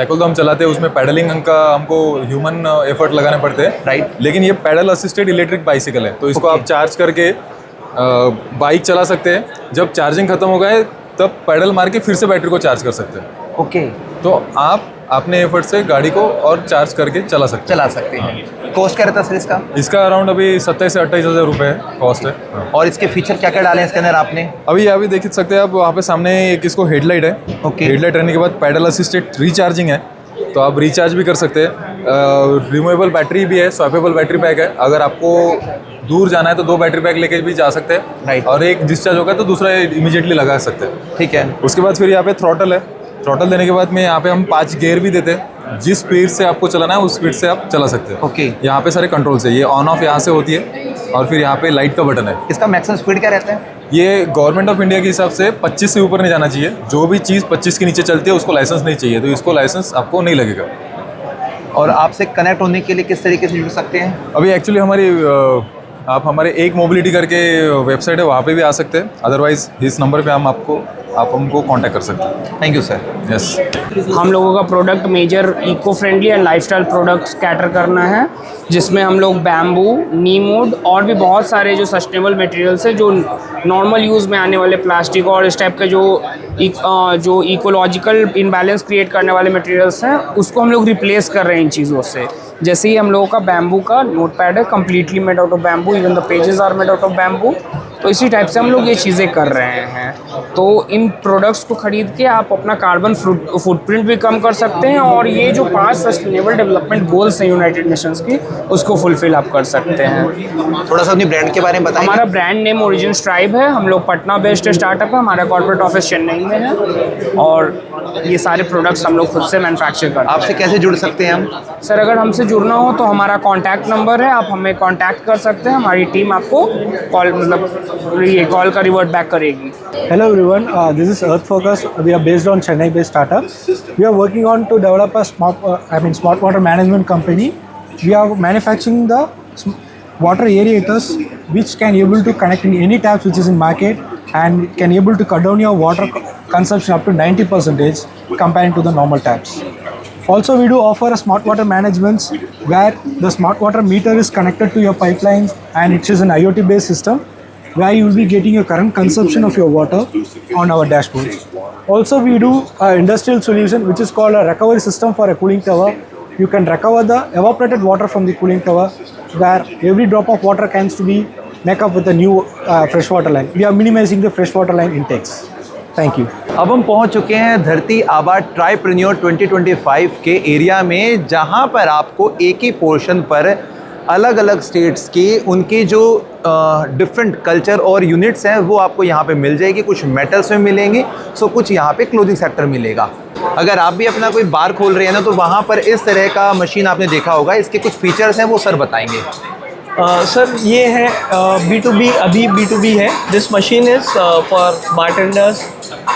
तो हम चलाते हैं, उसमें पैडलिंग का हमको ह्यूमन एफर्ट लगाने पड़ते हैं, राइट। लेकिन ये पैडल असिस्टेड इलेक्ट्रिक बाइसिकल है, तो इसको आप चार्ज करके बाइक चला सकते हैं। जब चार्जिंग खत्म हो गए तब पैडल मार के फिर से बैटरी को चार्ज कर सकते हैं। ओके। तो आप अपने एफर्ट से गाड़ी को और चार्ज करके चला सकते हैं। कॉस्ट क्या रहता है सर इसका? इसका अराउंड अभी 27 से 28 हज़ार रुपये कॉस्ट है। और इसके फीचर क्या क्या डाले हैं इसके अंदर आपने? अभी देख सकते हैं आप, वहाँ पे सामने एक इसको हेडलाइट है। ओके। हेडलाइट रहने के बाद पैडल असिस्टेड रिचार्जिंग है, तो आप रिचार्ज भी कर सकते हैं। रिमूवेबल बैटरी भी है, स्वैपेबल बैटरी पैक है। अगर आपको दूर जाना है तो 2 बैटरी पैक लेके भी जा सकते हैं। राइट। और एक डिस्चार्ज होगा तो दूसरा इमीडिएटली लगा सकते हैं। ठीक है। उसके बाद फिर यहाँ पे थ्रॉटल है। थ्रॉटल देने के बाद में यहाँ पे हम 5 गियर भी देते हैं। जिस स्पीड से आपको चलाना है उस स्पीड से आप चला सकते हैं। ओके। यहाँ पे सारे कंट्रोल्स है, ये ऑन ऑफ यहाँ से होती है, और फिर यहाँ पे लाइट का बटन है। इसका मैक्सिमम स्पीड क्या रहता है? ये गवर्नमेंट ऑफ इंडिया के हिसाब से 25 से ऊपर नहीं जाना चाहिए। जो भी चीज़ 25 के नीचे चलती है उसको लाइसेंस नहीं चाहिए, तो इसको लाइसेंस आपको नहीं लगेगा। और आपसे कनेक्ट होने के लिए किस तरीके से जुड़ सकते हैं? अभी एक्चुअली आप हमारे एक मोबिलिटी करके वेबसाइट है, वहाँ पे भी आ सकते हैं। अदरवाइज इस नंबर पे आप हमको कांटेक्ट कर सकते हैं। Thank you sir. यस। हम लोगों का product major eco friendly and lifestyle products cater करना है, जिसमें हम लोग बैम्बू, नीम वुड और भी बहुत सारे जो सस्टेनेबल मटेरियल्स है, जो नॉर्मल यूज़ में आने वाले प्लास्टिक और इस टाइप के जो इकोलॉजिकल इनबैलेंस क्रिएट करने वाले मटेरियल्स हैं, उसको हम लोग रिप्लेस कर रहे हैं इन चीज़ों से। जैसे ही हम लोगों का बैम्बू का नोटपैड है, completely made out of bamboo, even the pages are made out of bamboo. तो इसी टाइप से हम लोग ये चीज़ें कर रहे हैं। तो इन प्रोडक्ट्स को ख़रीद के आप अपना कार्बन फुटप्रिंट भी कम कर सकते हैं और ये जो 5 सस्टेनेबल डेवलपमेंट गोल्स हैं यूनाइटेड नेशंस की, उसको फुलफिल आप कर सकते हैं। थोड़ा सा अपनी ब्रांड के बारे में बताइए। हमारा ब्रांड नेम ओरिजिन स्ट्राइब है। हम लोग पटना बेस्ड स्टार्टअप है, हमारा कॉर्पोरेट ऑफिस चेन्नई में है और ये सारे प्रोडक्ट्स हम लोग खुद से मैन्युफैक्चर करते हैं। आपसे कैसे जुड़ सकते हैं हम? सर अगर हमसे जुड़ना हो तो हमारा कॉन्टैक्ट नंबर है, आप हमें कॉन्टैक्ट कर सकते हैं। हमारी टीम आपको कॉल का रिवर्ट बैक करेगी। Hello everyone, this is Earth Focus. We are based on Chennai-based startup. We are working on to develop a smart water management company. We are manufacturing the water aerators which can able to connect in any taps which is in market and can able to cut down your water consumption up to 90% compared to the normal taps. Also, we do offer a smart water management where the smart water meter is connected to your pipelines and it is an IoT-based system where you will be getting your current consumption of your water on our dashboard. Also, we do an industrial solution which is called a recovery system for a cooling tower. You can recover the evaporated water from the cooling tower where every drop of water can be make up with a new freshwater line. We are minimizing the freshwater line intakes. Thank you. अब हम पहुंच चुके हैं धरती आबा ट्राइप्रेन्योर 2025 के area में, जहां पर आपको एक ही पोर्शन पर अलग अलग स्टेट्स के उनके जो डिफरेंट कल्चर और यूनिट्स हैं वो आपको यहाँ पे मिल जाएगी। कुछ मेटल्स में मिलेंगी, सो कुछ यहाँ पे क्लोथिंग सेक्टर मिलेगा। अगर आप भी अपना कोई बार खोल रहे हैं ना, तो वहाँ पर इस तरह का मशीन आपने देखा होगा। इसके कुछ फीचर्स हैं वो सर बताएंगे। सर ये है B2B, अभी B2B है। This machine is for bartenders,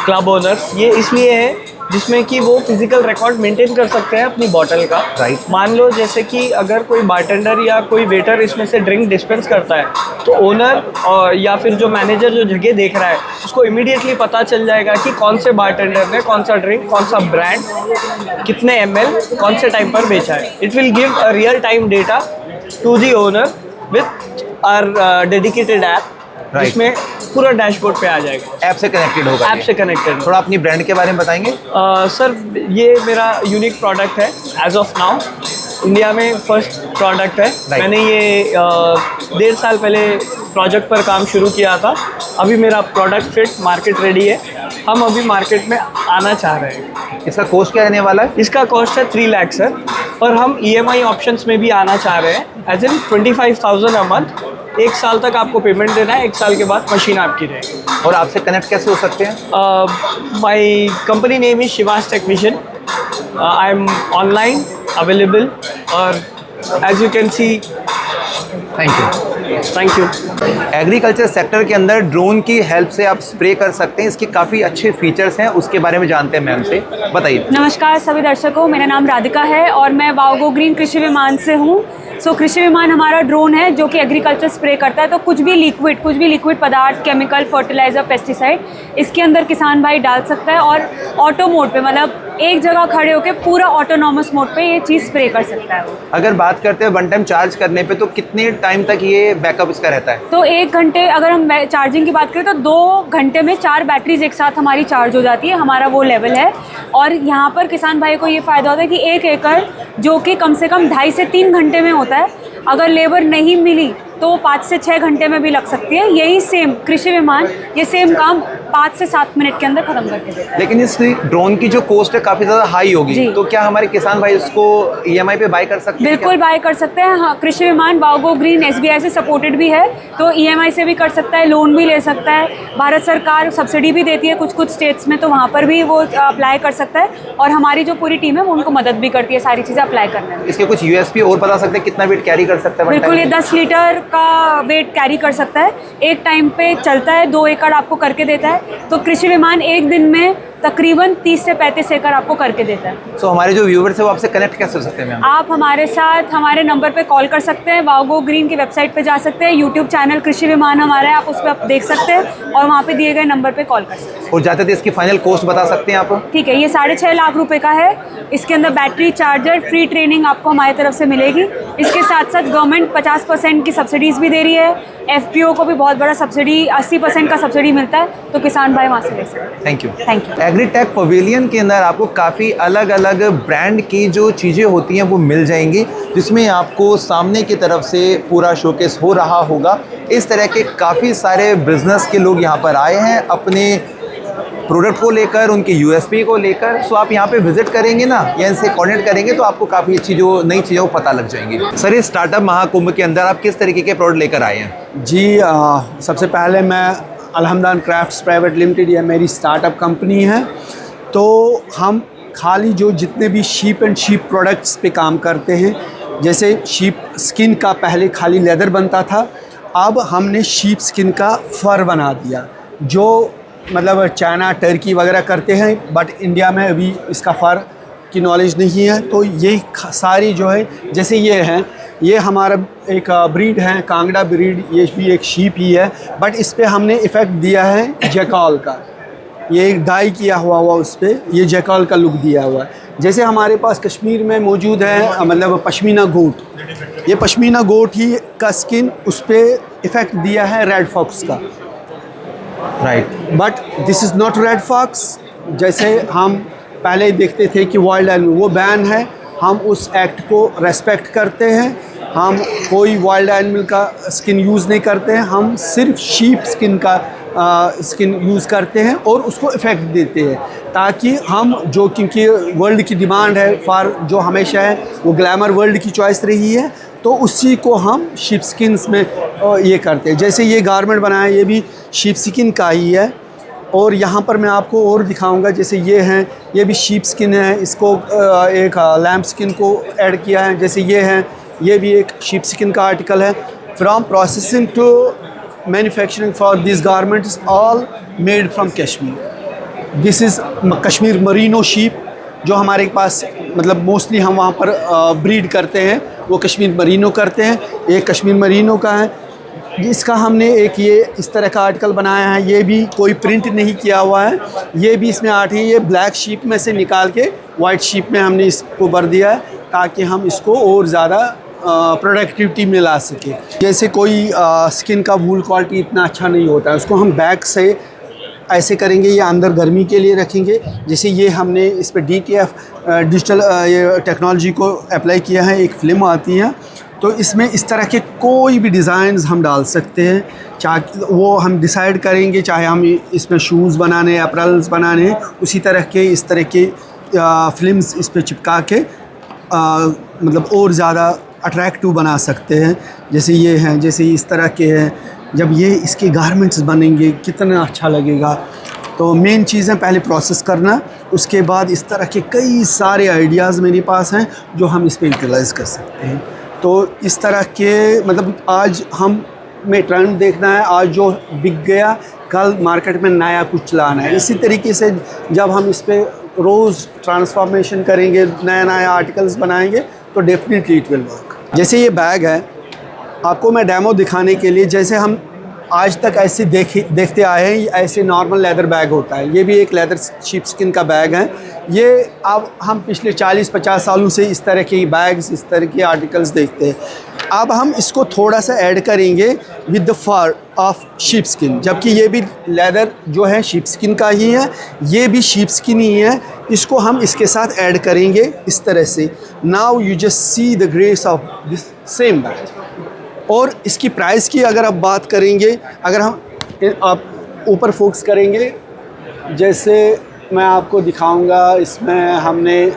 club owners. ये इसलिए है जिसमें कि वो फिजिकल रिकॉर्ड मेंटेन कर सकते हैं अपनी बॉटल का। राइट। मान लो जैसे कि अगर कोई बारटेंडर या कोई वेटर इसमें से ड्रिंक डिस्पेंस करता है तो ओनर या फिर जो मैनेजर जो जगह देख रहा है उसको इमीडिएटली पता चल जाएगा कि कौन से बारटेंडर ने कौन सा ड्रिंक, कौन सा ब्रांड, कितने ml, कौन से टाइम पर बेचा है। It will give a real time data to the owner with our dedicated app, जिसमें पूरा डैशबोर्ड पे आ जाएगा। ऐप से कनेक्टेड होगा। ऐप से कनेक्टेड। थोड़ा अपनी ब्रांड के बारे में बताएंगे। सर ये मेरा यूनिक प्रोडक्ट है। एज ऑफ नाउ इंडिया में फर्स्ट प्रोडक्ट है। मैंने ये 1.5 साल पहले प्रोजेक्ट पर काम शुरू किया था। अभी मेरा प्रोडक्ट फिट मार्केट रेडी है। हम अभी मार्केट में आना चाह रहे हैं। इसका कॉस्ट क्या रहने वाला है? इसका कॉस्ट है 3 लाख सर, और हम EMI ऑप्शंस में भी आना चाह रहे हैं। As in 25,000 a month. 1 साल तक आपको पेमेंट देना है, 1 साल के बाद मशीन आपकी रहेगी। और आपसे कनेक्ट कैसे हो सकते हैं? My company name is Shivas tech vision. I am online available, और as you can see. Thank you. Agriculture sector के अंदर ड्रोन की हेल्प से आप स्प्रे कर सकते हैं। इसके काफ़ी अच्छे फीचर्स हैं, उसके बारे में जानते हैं मैम से। बताइए। नमस्कार सभी दर्शकों, मेरा नाम राधिका है और मैं वाओगो ग्रीन कृषि विमान से हूँ। कृषि विमान हमारा ड्रोन है जो कि एग्रीकल्चर स्प्रे करता है। तो कुछ भी लिक्विड पदार्थ, केमिकल, फर्टिलाइज़र, पेस्टिसाइड इसके अंदर किसान भाई डाल सकता है और ऑटो मोड पे, मतलब एक जगह खड़े होकर पूरा ऑटोनॉमस मोड पे ये चीज़ स्प्रे कर सकता है। अगर बात करते हैं वन टाइम चार्ज करने पे, तो कितने टाइम तक ये बैकअप इसका रहता है? तो 1 घंटे, अगर हम चार्जिंग की बात करें तो 2 घंटे में 4 बैटरीज एक साथ हमारी चार्ज हो जाती है। हमारा वो लेवल है। और यहाँ पर किसान भाई को ये फ़ायदा होता है कि 1 एकड़ जो कि कम से कम 2.5 से 3 घंटे में होता है, अगर लेबर नहीं मिली तो 5 से 6 घंटे में भी लग सकती है। यही सेम कृषि विमान ये सेम काम 5 से 7 मिनट के अंदर खत्म करके देता है। लेकिन इस ड्रोन की जो कॉस्ट है काफ़ी ज़्यादा हाई होगी, तो क्या हमारे किसान भाई इसको EMI पे बाय कर सकते हैं? बिल्कुल बाय कर सकते हैं। हाँ, कृषि विमान वाओगो ग्रीन SBI से सपोर्टेड भी है, तो EMI से भी कर सकता है, लोन भी ले सकता है। भारत सरकार सब्सिडी भी देती है कुछ स्टेट्स में, तो वहाँ पर भी वो अप्लाई कर सकता है। और हमारी जो पूरी टीम है वो उनको मदद भी करती है सारी चीज़ें अप्लाई करने में। इसके कुछ USP और बता सकते हैं? कितना वेट कैरी कर सकता है? बिल्कुल, ये 10 लीटर का वेट कैरी कर सकता है। एक टाइम पे चलता है, 2 एकड़ आपको करके देता है। तो कृषि विमान एक दिन में तकरीबन 30 से 35 एकड़ आपको करके देता है। तो हमारे जो व्यूवर्स हैं वो आपसे कनेक्ट कैसे हो सकते हैं मैम? आप हमारे साथ हमारे नंबर पे कॉल कर सकते हैं, वाओगो ग्रीन की वेबसाइट पे जा सकते हैं, यूट्यूब चैनल कृषि विमान हमारा है, आप उस पर आप देख सकते हैं और वहाँ पे दिए गए नंबर पे कॉल कर सकते हैं। और जाते थे इसकी फाइनल कॉस्ट बता सकते हैं आप? ठीक है, ये 6.5 लाख रुपए का है। इसके अंदर बैटरी, चार्जर, फ्री ट्रेनिंग आपको हमारी तरफ से मिलेगी। इसके साथ साथ गवर्नमेंट 50% की सब्सिडीज़ भी दे रही है। FPO को भी बहुत बड़ा सब्सिडी 80% का सब्सिडी मिलता है, तो किसान भाई वहाँ से ले सकते हैं। Thank you. Thank you. Agritech pavilion के अंदर आपको काफ़ी अलग अलग ब्रांड की जो चीज़ें होती हैं वो मिल जाएंगी, जिसमें आपको सामने की तरफ से पूरा शोकेस हो रहा होगा। इस तरह के काफ़ी सारे बिजनेस के लोग यहाँ पर आए हैं अपने प्रोडक्ट को लेकर, उनके यूएसपी को लेकर। सो आप यहाँ पे विजिट करेंगे ना या इनसे कोऑर्डिनेट करेंगे तो आपको काफ़ी अच्छी जो नई चीज़ें वो पता लग जाएंगी। सर, इस स्टार्टअप महाकुंभ के अंदर आप किस तरीके के प्रोडक्ट लेकर आए हैं? जी सबसे पहले मैं अलहमदान क्राफ्ट्स प्राइवेट लिमिटेड, यह मेरी स्टार्टअप कंपनी है। तो हम खाली जो जितने भी शीप एंड शीप प्रोडक्ट्स पे काम करते हैं, जैसे शीप स्किन का पहले खाली लेदर बनता था, अब हमने शीप स्किन का फर बना दिया, जो मतलब चाइना टर्की वगैरह करते हैं, बट इंडिया में अभी इसका फर की नॉलेज नहीं है। तो ये सारी जो है, जैसे ये हैं, ये हमारा एक ब्रीड है कांगड़ा ब्रीड, ये भी एक शीप ही है, बट इस पर हमने इफ़ेक्ट दिया है जैकॉल का, ये एक डाई किया हुआ उस पर, ये जैकॉल का लुक दिया हुआ है। जैसे हमारे पास कश्मीर में मौजूद है मतलब पश्मीना गोट, ये पश्मीना गोट ही का स्किन उस पर इफ़ेक्ट दिया है रेड फॉक्स का, right. But this is not red fox. जैसे हम पहले देखते थे कि वाइल्ड एनिमल वो बैन है, हम उस एक्ट को रेस्पेक्ट करते हैं, हम कोई वाइल्ड एनिमल का स्किन यूज़ नहीं करते हैं, हम सिर्फ शीप स्किन का स्किन यूज़ करते हैं और उसको इफ़ेक्ट देते हैं, ताकि हम जो, क्योंकि वर्ल्ड की डिमांड है फॉर जो हमेशा है वो ग्लैमर वर्ल्ड की चॉइस रही है, तो उसी को हम शीप स्किन्स में ये करते हैं। जैसे ये गारमेंट बनाया, ये भी शीप स्किन का ही है। और यहाँ पर मैं आपको और दिखाऊंगा, जैसे ये हैं, ये भी शीप स्किन है, इसको एक लैम्प स्किन को ऐड किया है। जैसे ये हैं, ये भी एक शीप स्किन का आर्टिकल है। From processing to manufacturing for this garments all made from Kashmir. This is Kashmir merino sheep, जो हमारे पास मतलब मोस्टली हम वहाँ पर ब्रीड करते हैं, वो कश्मीर मरीनो करते हैं। एक कश्मीर मरीनो का है, इसका हमने एक ये इस तरह का आर्टिकल बनाया है, ये भी कोई प्रिंट नहीं किया हुआ है, ये भी इसमें आर्ट है। ये ब्लैक शीप में से निकाल के वाइट शीप में हमने इसको भर दिया है, ताकि हम इसको और ज़्यादा प्रोडक्टिविटी में ला सके। जैसे कोई स्किन का वूल क्वालिटी इतना अच्छा नहीं होता है, उसको हम बैक से ऐसे करेंगे, ये अंदर गर्मी के लिए रखेंगे। जैसे ये हमने इस पर DTF डिजिटल ये टेक्नोलॉजी को अप्लाई किया है, एक फिल्म आती है, तो इसमें इस तरह के कोई भी डिज़ाइंस हम डाल सकते हैं, चाहे वो हम डिसाइड करेंगे, चाहे हम इसमें शूज़ बनाने, अपरल्स बनाने, उसी तरह के इस तरह के फिल्म्स इस पर चिपका के मतलब और ज़्यादा अट्रैक्टिव बना सकते हैं। जैसे ये हैं, जैसे इस तरह के हैं, जब ये इसके गारमेंट्स बनेंगे कितना अच्छा लगेगा। तो मेन चीज़ें पहले प्रोसेस करना, उसके बाद इस तरह के कई सारे आइडियाज़ मेरे पास हैं जो हम इस पर यूटिलाइज़ कर सकते हैं। तो इस तरह के मतलब आज हम में ट्रेंड देखना है, आज जो बिक गया कल मार्केट में नया कुछ लाना है। इसी तरीके से जब हम इस पर रोज़ ट्रांसफॉर्मेशन करेंगे, नया नया आर्टिकल्स बनाएंगे, तो डेफिनेटली इट विल वर्क। जैसे ये बैग है, आपको मैं डेमो दिखाने के लिए, जैसे हम आज तक ऐसे देखते आए हैं, ऐसे नॉर्मल लेदर बैग होता है, ये भी एक लेदर शीप स्किन का बैग है। ये अब हम पिछले 40-50 सालों से इस तरह की बैग्स, इस तरह के आर्टिकल्स देखते हैं। अब हम इसको थोड़ा सा ऐड करेंगे with the fur of sheep skin, जबकि ये भी लेदर जो है शीप स्किन का ही है, ये भी शीप स्किन ही है। इसको हम इसके साथ ऐड करेंगे इस तरह से। Now you just see the grace of this same bag. और इसकी प्राइस की अगर आप बात करेंगे, अगर हम आप ऊपर फोकस करेंगे, जैसे मैं आपको दिखाऊंगा, इसमें हमने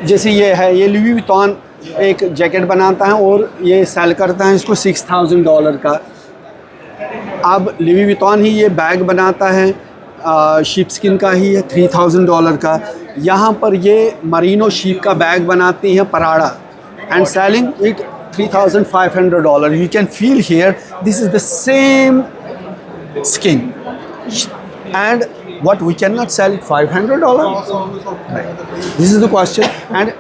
जैसे ये है, ये लुई विटॉन एक जैकेट बनाता है और ये सेल करता है इसको $6,000 का। अब लुई विटॉन ही ये बैग बनाता है, शीप स्किन का ही है, $3,000 का। यहाँ पर ये मरीनो शीप का बैग बनाती है Prada, and selling it $3,500. You can feel here, this is the same skin, and what we cannot sell it $500. Right. This is the question, and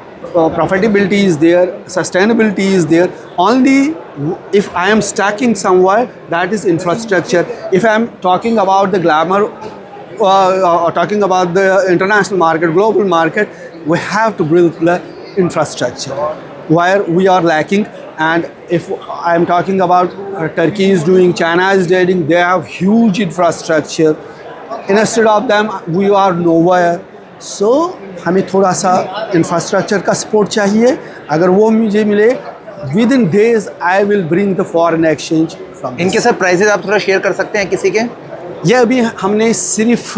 profitability is there, sustainability is there. Only if I am stacking somewhere, that is infrastructure. If I am talking about the glamour, talking about the international market, global market, we have to build the infrastructure where we are lacking. And if I am talking about Turkey is doing, China is doing, they have huge infrastructure. Instead of them, we are nowhere. So हमें थोड़ा सा infrastructure का support चाहिए। अगर वो मुझे मिले, within days I will bring the foreign exchange from. इनके सर प्राइसेस आप थोड़ा शेयर कर सकते हैं किसी के? ये अभी हमने सिर्फ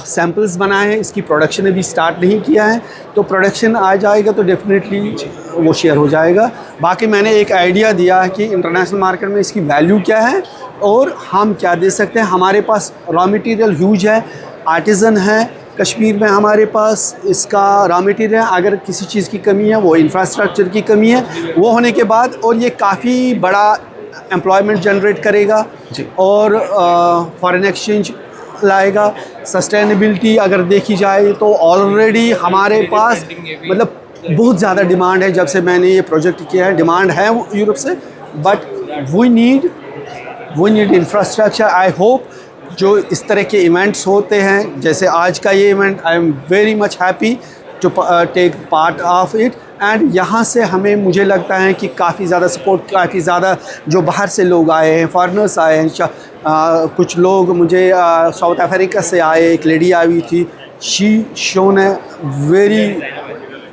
सैम्पल्स बनाए हैं, इसकी प्रोडक्शन अभी स्टार्ट नहीं किया है। तो प्रोडक्शन आ जाएगा तो डेफिनेटली वो शेयर हो जाएगा। बाकी मैंने एक आइडिया दिया है कि इंटरनेशनल मार्केट में इसकी वैल्यू क्या है और हम क्या दे सकते हैं। हमारे पास रॉ मटेरियल ह्यूज है, आर्टिज़न है कश्मीर में, हमारे पास इसका रॉ मटेरियल है। अगर किसी चीज़ की कमी है, वो इंफ्रास्ट्रक्चर की कमी है, वो होने के बाद, और ये काफ़ी बड़ा एम्प्लॉयमेंट जनरेट करेगा और फॉरेन एक्सचेंज लाएगा। सस्टेनेबिलिटी अगर देखी जाए तो ऑलरेडी हमारे पास मतलब बहुत ज़्यादा डिमांड है। जब से मैंने ये प्रोजेक्ट किया है डिमांड है यूरोप से, but we need infrastructure. I hope जो इस तरह के इवेंट्स होते हैं जैसे आज का ये event, I am very much happy to take part of it. And यहाँ से हमें मुझे लगता है कि काफ़ी ज़्यादा सपोर्ट, काफ़ी ज़्यादा जो बाहर से लोग आए हैं, फॉरेनर्स आए हैं, कुछ लोग मुझे साउथ अफ्रीका से आए, एक लेडी आई हुई थी, शी शोन है very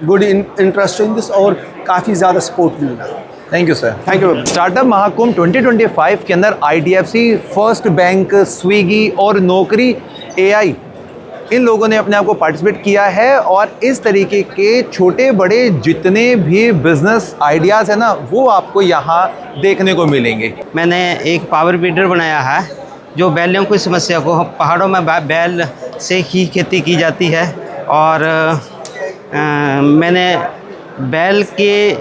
good interest in this और काफ़ी ज़्यादा सपोर्ट मिल रहा है। Thank you sir, thank you. Startup Mahakumbh 2025 के अंदर IDFC, फर्स्ट बैंक, स्विगी और नौकरी AI इन लोगों ने अपने आप को पार्टिसिपेट किया है और इस तरीके के छोटे बड़े जितने भी बिजनेस आइडियाज़ हैं ना वो आपको यहाँ देखने को मिलेंगे। मैंने एक पावर बीडर बनाया है जो बैलों की समस्या को, पहाड़ों में बैल से ही खेती की जाती है और मैंने बैल के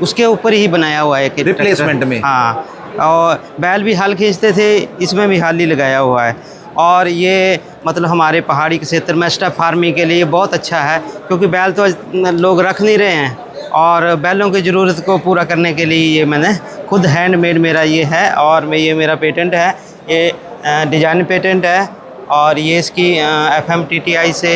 उसके ऊपर ही बनाया हुआ है कि रिप्लेसमेंट में। हाँ, और बैल भी हल खींचते थे, इसमें भी हल ही लगाया हुआ है और ये मतलब हमारे पहाड़ी के क्षेत्र में स्टफ फार्मिंग के लिए बहुत अच्छा है क्योंकि बैल तो लोग रख नहीं रहे हैं और बैलों की ज़रूरत को पूरा करने के लिए ये मैंने खुद हैंडमेड मेरा ये है और ये मेरा पेटेंट है, ये डिज़ाइन पेटेंट है और ये इसकी FMTTI से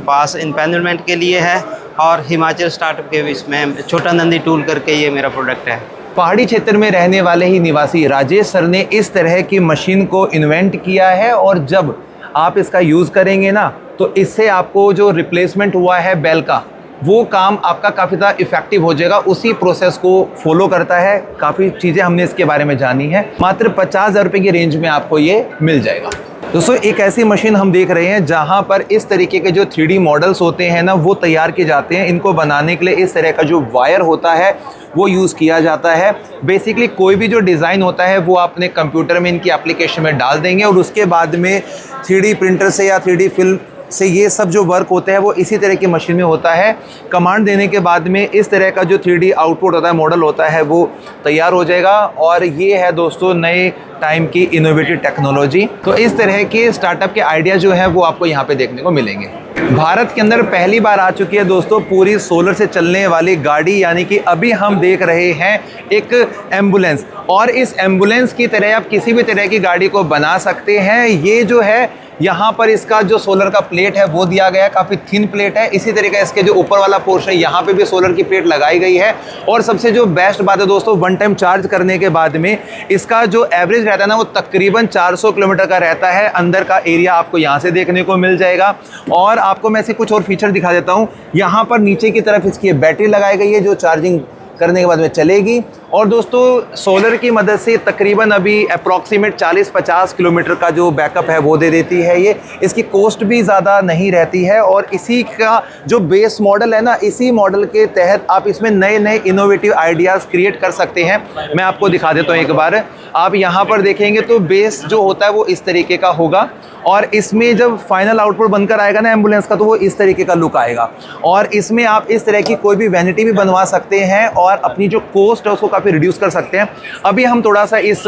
पास इम्पैनलमेंट के लिए है और हिमाचल स्टार्टअप के भी इसमें छोटा नंदी टूल करके ये मेरा प्रोडक्ट है। पहाड़ी क्षेत्र में रहने वाले ही निवासी राजेश सर ने इस तरह की मशीन को इन्वेंट किया है और जब आप इसका यूज़ करेंगे ना तो इससे आपको जो रिप्लेसमेंट हुआ है बैल का वो काम आपका काफ़ी ज़्यादा इफेक्टिव हो जाएगा। उसी प्रोसेस को फॉलो करता है। काफ़ी चीज़ें हमने इसके बारे में जानी है। मात्र 50,000 रुपये की रेंज में आपको ये मिल जाएगा। दोस्तों एक ऐसी मशीन हम देख रहे हैं जहां पर इस तरीके के जो 3D मॉडल्स होते हैं ना वो तैयार किए जाते हैं। इनको बनाने के लिए इस तरह का जो वायर होता है वो यूज़ किया जाता है। बेसिकली कोई भी जो डिज़ाइन होता है वो अपने कंप्यूटर में इनकी एप्लीकेशन में डाल देंगे और उसके बाद में 3D प्रिंटर से या 3D फिल्म से ये सब जो वर्क होता है वो इसी तरह की मशीन में होता है। कमांड देने के बाद में इस तरह का जो 3D आउटपुट होता है, मॉडल होता है, वो तैयार हो जाएगा। और ये है दोस्तों नए टाइम की इनोवेटिव टेक्नोलॉजी। तो इस तरह के स्टार्टअप के आइडिया जो है वो आपको यहाँ पे देखने को मिलेंगे। भारत के अंदर पहली बार आ चुकी है दोस्तों पूरी सोलर से चलने वाली गाड़ी, यानी कि अभी हम देख रहे हैं एक एम्बुलेंस। और इस एम्बुलेंस की तरह आप किसी भी तरह की गाड़ी को बना सकते हैं। ये जो है यहाँ पर इसका जो सोलर का प्लेट है वो दिया गया है, काफ़ी थिन प्लेट है। इसी तरीके इसके जो ऊपर वाला पोर्शन है यहाँ पे भी सोलर की प्लेट लगाई गई है। और सबसे जो बेस्ट बात है दोस्तों, वन टाइम चार्ज करने के बाद में इसका जो एवरेज रहता है ना वो तकरीबन 400 किलोमीटर का रहता है। अंदर का एरिया आपको यहाँ से देखने को मिल जाएगा। और आपको मैं से कुछ और फीचर दिखा देता हूँ। यहाँ पर नीचे की तरफ इसकी बैटरी लगाई गई है जो चार्जिंग करने के बाद में चलेगी। और दोस्तों सोलर की मदद से तकरीबन अभी अप्रॉक्सीमेट 40-50 किलोमीटर का जो बैकअप है वो दे देती है। ये इसकी कॉस्ट भी ज़्यादा नहीं रहती है। और इसी का जो बेस मॉडल है ना, इसी मॉडल के तहत आप इसमें नए नए इनोवेटिव आइडियाज़ क्रिएट कर सकते हैं। मैं आपको दिखा देता हूँ एक बार। आप यहाँ पर देखेंगे तो बेस जो होता है वो इस तरीके का होगा और इसमें जब फाइनल आउटपुट बनकर आएगा ना एम्बुलेंस का तो वो इस तरीके का लुक आएगा। और इसमें आप इस तरह की कोई भी वैनिटी भी बनवा सकते हैं और अपनी जो कॉस्ट है उसको काफ़ी रिड्यूस कर सकते हैं। अभी हम थोड़ा सा इस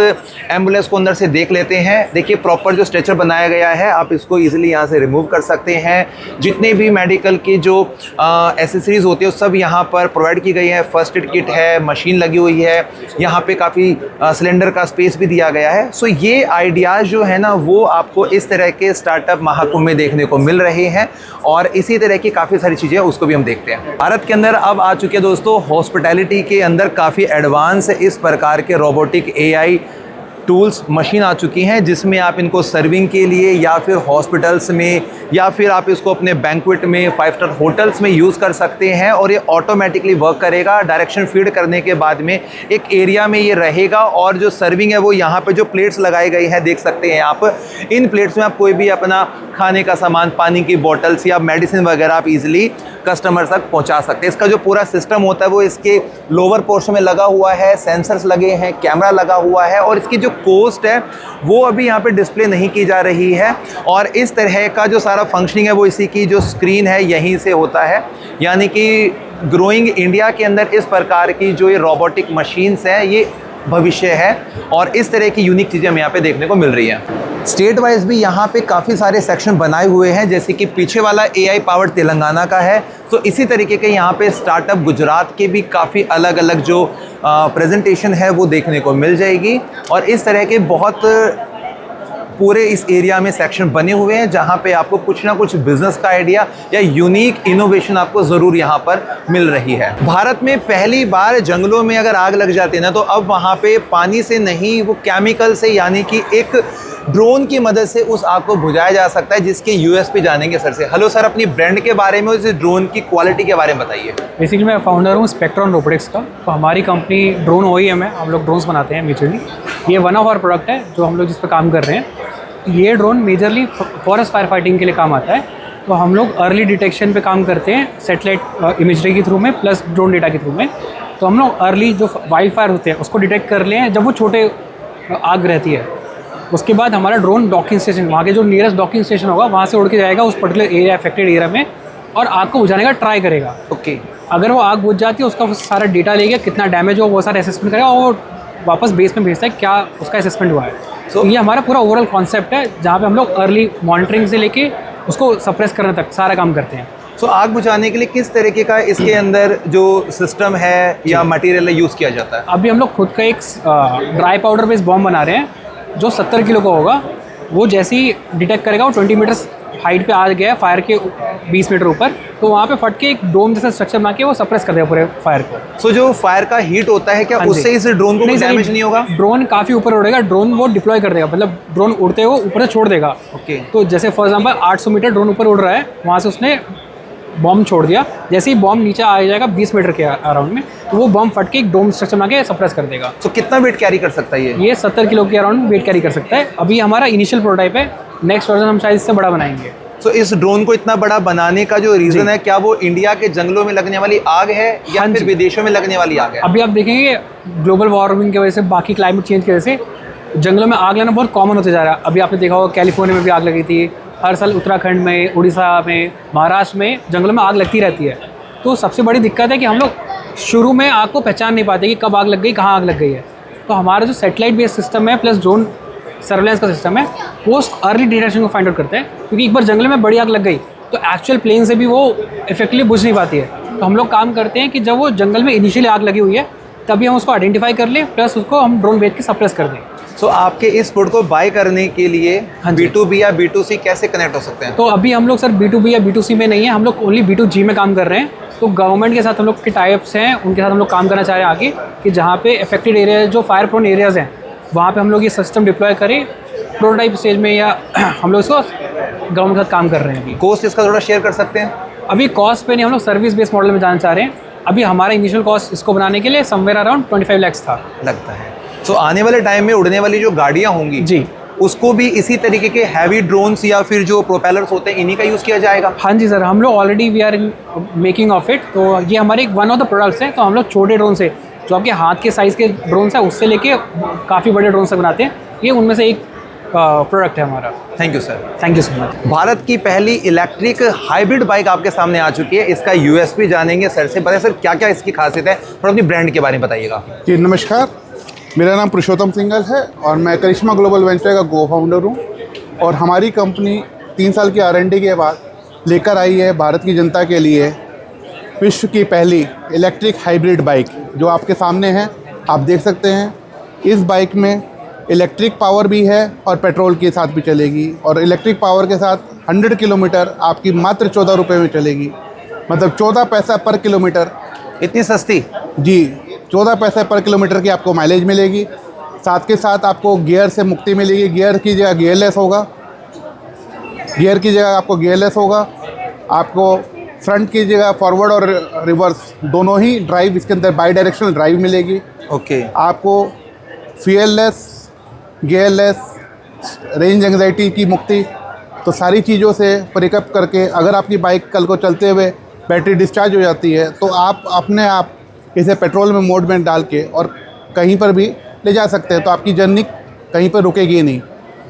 एम्बुलेंस को अंदर से देख लेते हैं। देखिए प्रॉपर जो स्ट्रेचर बनाया गया है आप इसको ईजिली यहाँ से रिमूव कर सकते हैं। जितने भी मेडिकल की जो एसेसरीज होती है सब यहाँ पर प्रोवाइड की गई है। फर्स्ट एड किट है, मशीन लगी हुई है, यहाँ पे काफ़ी सिलेंडर का स्पेस भी दिया गया है। सो ये आइडियाज़ जो है ना वो आपको इस तरह के स्टार्टअप महाकुंभ में देखने को मिल रहे हैं। और इसी तरह की काफ़ी सारी चीज़ें उसको भी हम देखते हैं। भारत के अंदर अब आ चुके हैं दोस्तों हॉस्पिटैलिटी के अंदर काफ़ी एडवांस इस प्रकार के रोबोटिक AI टूल्स मशीन आ चुकी हैं जिसमें आप इनको सर्विंग के लिए या फिर हॉस्पिटल्स में या फिर आप इसको अपने बैंक्वेट में 5 स्टार होटल्स में यूज़ कर सकते हैं और ये ऑटोमेटिकली वर्क करेगा। डायरेक्शन फीड करने के बाद में एक एरिया में ये रहेगा और जो सर्विंग है वो यहाँ पे जो प्लेट्स लगाई गई हैं देख सकते हैं आप। इन प्लेट्स में आप कोई भी अपना खाने का सामान, पानी की बॉटल्स या मेडिसिन वगैरह आप इजीली कस्टमर तक पहुंचा सकते हैं। इसका जो पूरा सिस्टम होता है वो इसके लोअर पोर्शन में लगा हुआ है, सेंसर्स लगे हैं, कैमरा लगा हुआ है और इसकी जो कॉस्ट है वो अभी यहाँ पे डिस्प्ले नहीं की जा रही है और इस तरह का जो सारा फंक्शनिंग है वो इसी की जो स्क्रीन है यहीं से होता है। यानी कि ग्रोइंग इंडिया के अंदर इस प्रकार की जो ये रोबोटिक मशीन्स हैं ये भविष्य है और इस तरह की यूनिक चीज़ें हमें यहाँ पे देखने को मिल रही हैं। स्टेट वाइज भी यहाँ पे काफ़ी सारे सेक्शन बनाए हुए हैं, जैसे कि पीछे वाला AI पावर्ड तेलंगाना का है, तो इसी तरीके के यहाँ पे स्टार्टअप गुजरात के भी काफ़ी अलग अलग जो प्रेजेंटेशन है वो देखने को मिल जाएगी और इस तरह के बहुत पूरे इस एरिया में सेक्शन बने हुए हैं जहाँ पे आपको कुछ ना कुछ बिजनेस का आइडिया या यूनिक इनोवेशन आपको ज़रूर यहाँ पर मिल रही है। भारत में पहली बार जंगलों में अगर आग लग जाती है ना तो अब वहाँ पे पानी से नहीं वो केमिकल से यानी कि एक ड्रोन की मदद से उस आग को बुझाया जा सकता है, जिसके यूएसपी जानेंगे सर से। हेलो सर, अपनी ब्रांड के बारे में, उस ड्रोन की क्वालिटी के बारे में बताइए। बेसिकली मैं फाउंडर हूँ स्पेक्ट्रॉन रोबोटिक्स का। तो हमारी कंपनी ड्रोन OEM है, हम लोग ड्रोन्स बनाते हैं मेजरली। ये वन ऑफ आवर प्रोडक्ट है जो हम लोग जिस पर काम कर रहे हैं। ये drone majorly forest fire fighting के लिए काम आता है। तो हम लोग अर्ली डिटेक्शन पे काम करते हैं सैटेलाइट इमेजरी के थ्रू में प्लस ड्रोन डेटा के थ्रू में। तो हम लोग अर्ली जो वाइल्ड फायर होते हैं उसको डिटेक्ट कर लें जब वो छोटे आग रहती है। उसके बाद हमारा ड्रोन डॉकिंग स्टेशन, वहाँ के जो नियरेस्ट डॉकिंग स्टेशन होगा वहाँ से उड़ के जाएगा उस पर्टिकुलर एरिया, अफेक्टेड एरिया में और आग को बुझाने का ट्राई करेगा। ओके। अगर वो आग बुझ जाती है उसका सारा डेटा लेके कितना डैमेज हो वो सारा असेसमेंट करेगा और वो वापस बेस में भेजता है क्या उसका असेसमेंट हुआ है। तो ये हमारा पूरा ओवरऑल कॉन्सेप्ट है जहाँ पे हम लोग अर्ली मॉनिटरिंग से लेके उसको सप्रेस करने तक सारा काम करते हैं। तो आग बुझाने के लिए किस तरीके का इसके अंदर जो सिस्टम है या मटेरियल यूज़ किया जाता है? अभी हम लोग खुद का एक ड्राई पाउडर बेस्ड बॉम्ब बना रहे हैं जो 70 किलो का होगा। वो जैसे ही डिटेक्ट करेगा वो 20 मीटर हाइट पे आ गया फायर के 20 मीटर ऊपर, तो वहाँ पे फट के एक डोम जैसा स्ट्रक्चर बना के वो सप्रेस कर देगा पूरे फायर को। सो जो फायर का हीट होता है क्या उससे इस ड्रोन को डैमेज नहीं होगा? ड्रोन काफ़ी ऊपर उड़ेगा, ड्रोन वो डिप्लॉय कर देगा, मतलब ड्रोन उड़ते हुए ऊपर से छोड़ देगा। ओके। तो जैसे फॉर एग्जाम्पल 800 मीटर ड्रोन ऊपर उड़ रहा है, वहाँ से उसने बॉम्ब छोड़ दिया, जैसे ही बॉम्ब नीचे आ जाएगा 20 मीटर के अराउंड में तो वो बॉम्ब फट के एक डोम स्ट्रक्चर बना के सप्रेस कर देगा। तो कितना वेट कैरी कर सकता है ये 70 किलो के अराउंड वेट कैरी कर सकता है। अभी हमारा इनिशियल प्रोटोटाइप है, नेक्स्ट वर्जन हम शायद इससे बड़ा बनाएंगे। तो इस ड्रोन को इतना बड़ा बनाने का जो रीज़न है, क्या वो इंडिया के जंगलों में लगने वाली आग है या फिर विदेशों में लगने वाली आग है? अभी आप देखेंगे ग्लोबल वार्मिंग की वजह से, बाकी क्लाइमेट चेंज की वजह से जंगलों में आग लगना बहुत कॉमन होते जा रहा है। अभी आपने देखा होगा कैलिफोर्निया में भी आग लगी थी, हर साल उत्तराखंड में, उड़ीसा में, महाराष्ट्र में जंगलों में आग लगती रहती है। तो सबसे बड़ी दिक्कत है कि हम लोग शुरू में आग को पहचान नहीं पाते कि कब आग लग गई, कहाँ आग लग गई है। तो हमारा जो सैटेलाइट बेस्ड सिस्टम है प्लस ड्रोन सर्वेलेंस का सिस्टम है वो अर्ली डिटेक्शन को फाइंड आउट करते हैं, क्योंकि एक बार जंगल में बड़ी आग लग गई तो एक्चुअल प्लेन से भी वो इफेक्टिवली बुझ नहीं पाती है। तो हम लोग काम करते हैं कि जब वो जंगल में इनिशियली आग लगी हुई है तभी हम उसको आइडेंटिफाई कर लें प्लस उसको हम ड्रोन भेज के सप्रेस कर दें। तो आपके इस प्रोडक्ट को बाय करने के लिए B2B या B2C कैसे कनेक्ट हो सकते हैं? तो अभी हम लोग सर B2B या B2C में नहीं है, हम लोग ओनली B2G में काम कर रहे हैं। तो गवर्नमेंट के साथ हम लोग के टाइप्स हैं, उनके साथ हम लोग काम करना चाह रहे हैं आगे कि जहाँ पे अफेक्टेड एरिया जो फायर प्रोन एरियाज़ हैं वहाँ पे हम लोग ये सिस्टम डिप्लॉय करें प्रोटोटाइप स्टेज में, या हम लोग इसको गवर्नमेंट के साथ काम कर रहे हैं। अभी कॉस्ट इसका थोड़ा शेयर कर सकते हैं? अभी कॉस्ट पे नहीं, हम लोग सर्विस बेस्ड मॉडल में जाना चाह रहे हैं। अभी हमारा इनिशियल कॉस्ट इसको बनाने के लिए समवेयर अराउंड 25 लाख था लगता है। तो आने वाले टाइम में उड़ने वाली जो गाड़ियाँ होंगी जी उसको भी इसी तरीके के हैवी ड्रोन्स या फिर जो प्रोपेलर्स होते हैं इन्हीं का यूज़ किया जाएगा? हाँ जी सर, हम लोग already we are making of it. तो ये हमारे वन ऑफ द प्रोडक्ट्स हैं। तो हम लोग छोटे ड्रोन से जो आपके हाथ के साइज़ के ड्रोन्स हैं उससे लेके काफ़ी बड़े ड्रोन से बनाते हैं, ये उनमें से एक प्रोडक्ट है हमारा। Thank you sir. Thank you so much. Bharat की पहली इलेक्ट्रिक हाइब्रिड बाइक आपके सामने आ चुकी है, इसका यूएसपी जानेंगे सर से। बताइए सर क्या क्या इसकी खासियत है और अपनी ब्रांड के बारे में बताइएगा। जी नमस्कार, मेरा नाम पुरुषोत्तम सिंघल है और मैं करिश्मा ग्लोबल वेंचर का को फाउंडर हूँ। और हमारी कंपनी 3 साल की R&D के बाद लेकर आई है भारत की जनता के लिए विश्व की पहली इलेक्ट्रिक हाइब्रिड बाइक, जो आपके सामने है, आप देख सकते हैं। इस बाइक में इलेक्ट्रिक पावर भी है और पेट्रोल के साथ भी चलेगी, और इलेक्ट्रिक पावर के साथ 100 किलोमीटर आपकी मात्र 14 रुपये में चलेगी, मतलब 14 पैसा पर किलोमीटर। इतनी सस्ती? जी, 14 पैसे पर किलोमीटर की आपको माइलेज मिलेगी। साथ के साथ आपको गियर से मुक्ति मिलेगी, गियर की जगह गियरलेस होगा, गियर की जगह आपको गियरलेस होगा, आपको फ्रंट की जगह फॉरवर्ड और रिवर्स दोनों ही ड्राइव इसके अंदर बाई डायरेक्शनल ड्राइव मिलेगी। ओके। आपको फ्यूएललेस, गियरलेस, रेंज एंग्जाइटी की मुक्ति, तो सारी चीज़ों से परिकप करके अगर आपकी बाइक कल को चलते हुए बैटरी डिस्चार्ज हो जाती है तो आप अपने आप इसे पेट्रोल में मोड में डाल के और कहीं पर भी ले जा सकते हैं, तो आपकी जर्नी कहीं पर रुकेगी नहीं।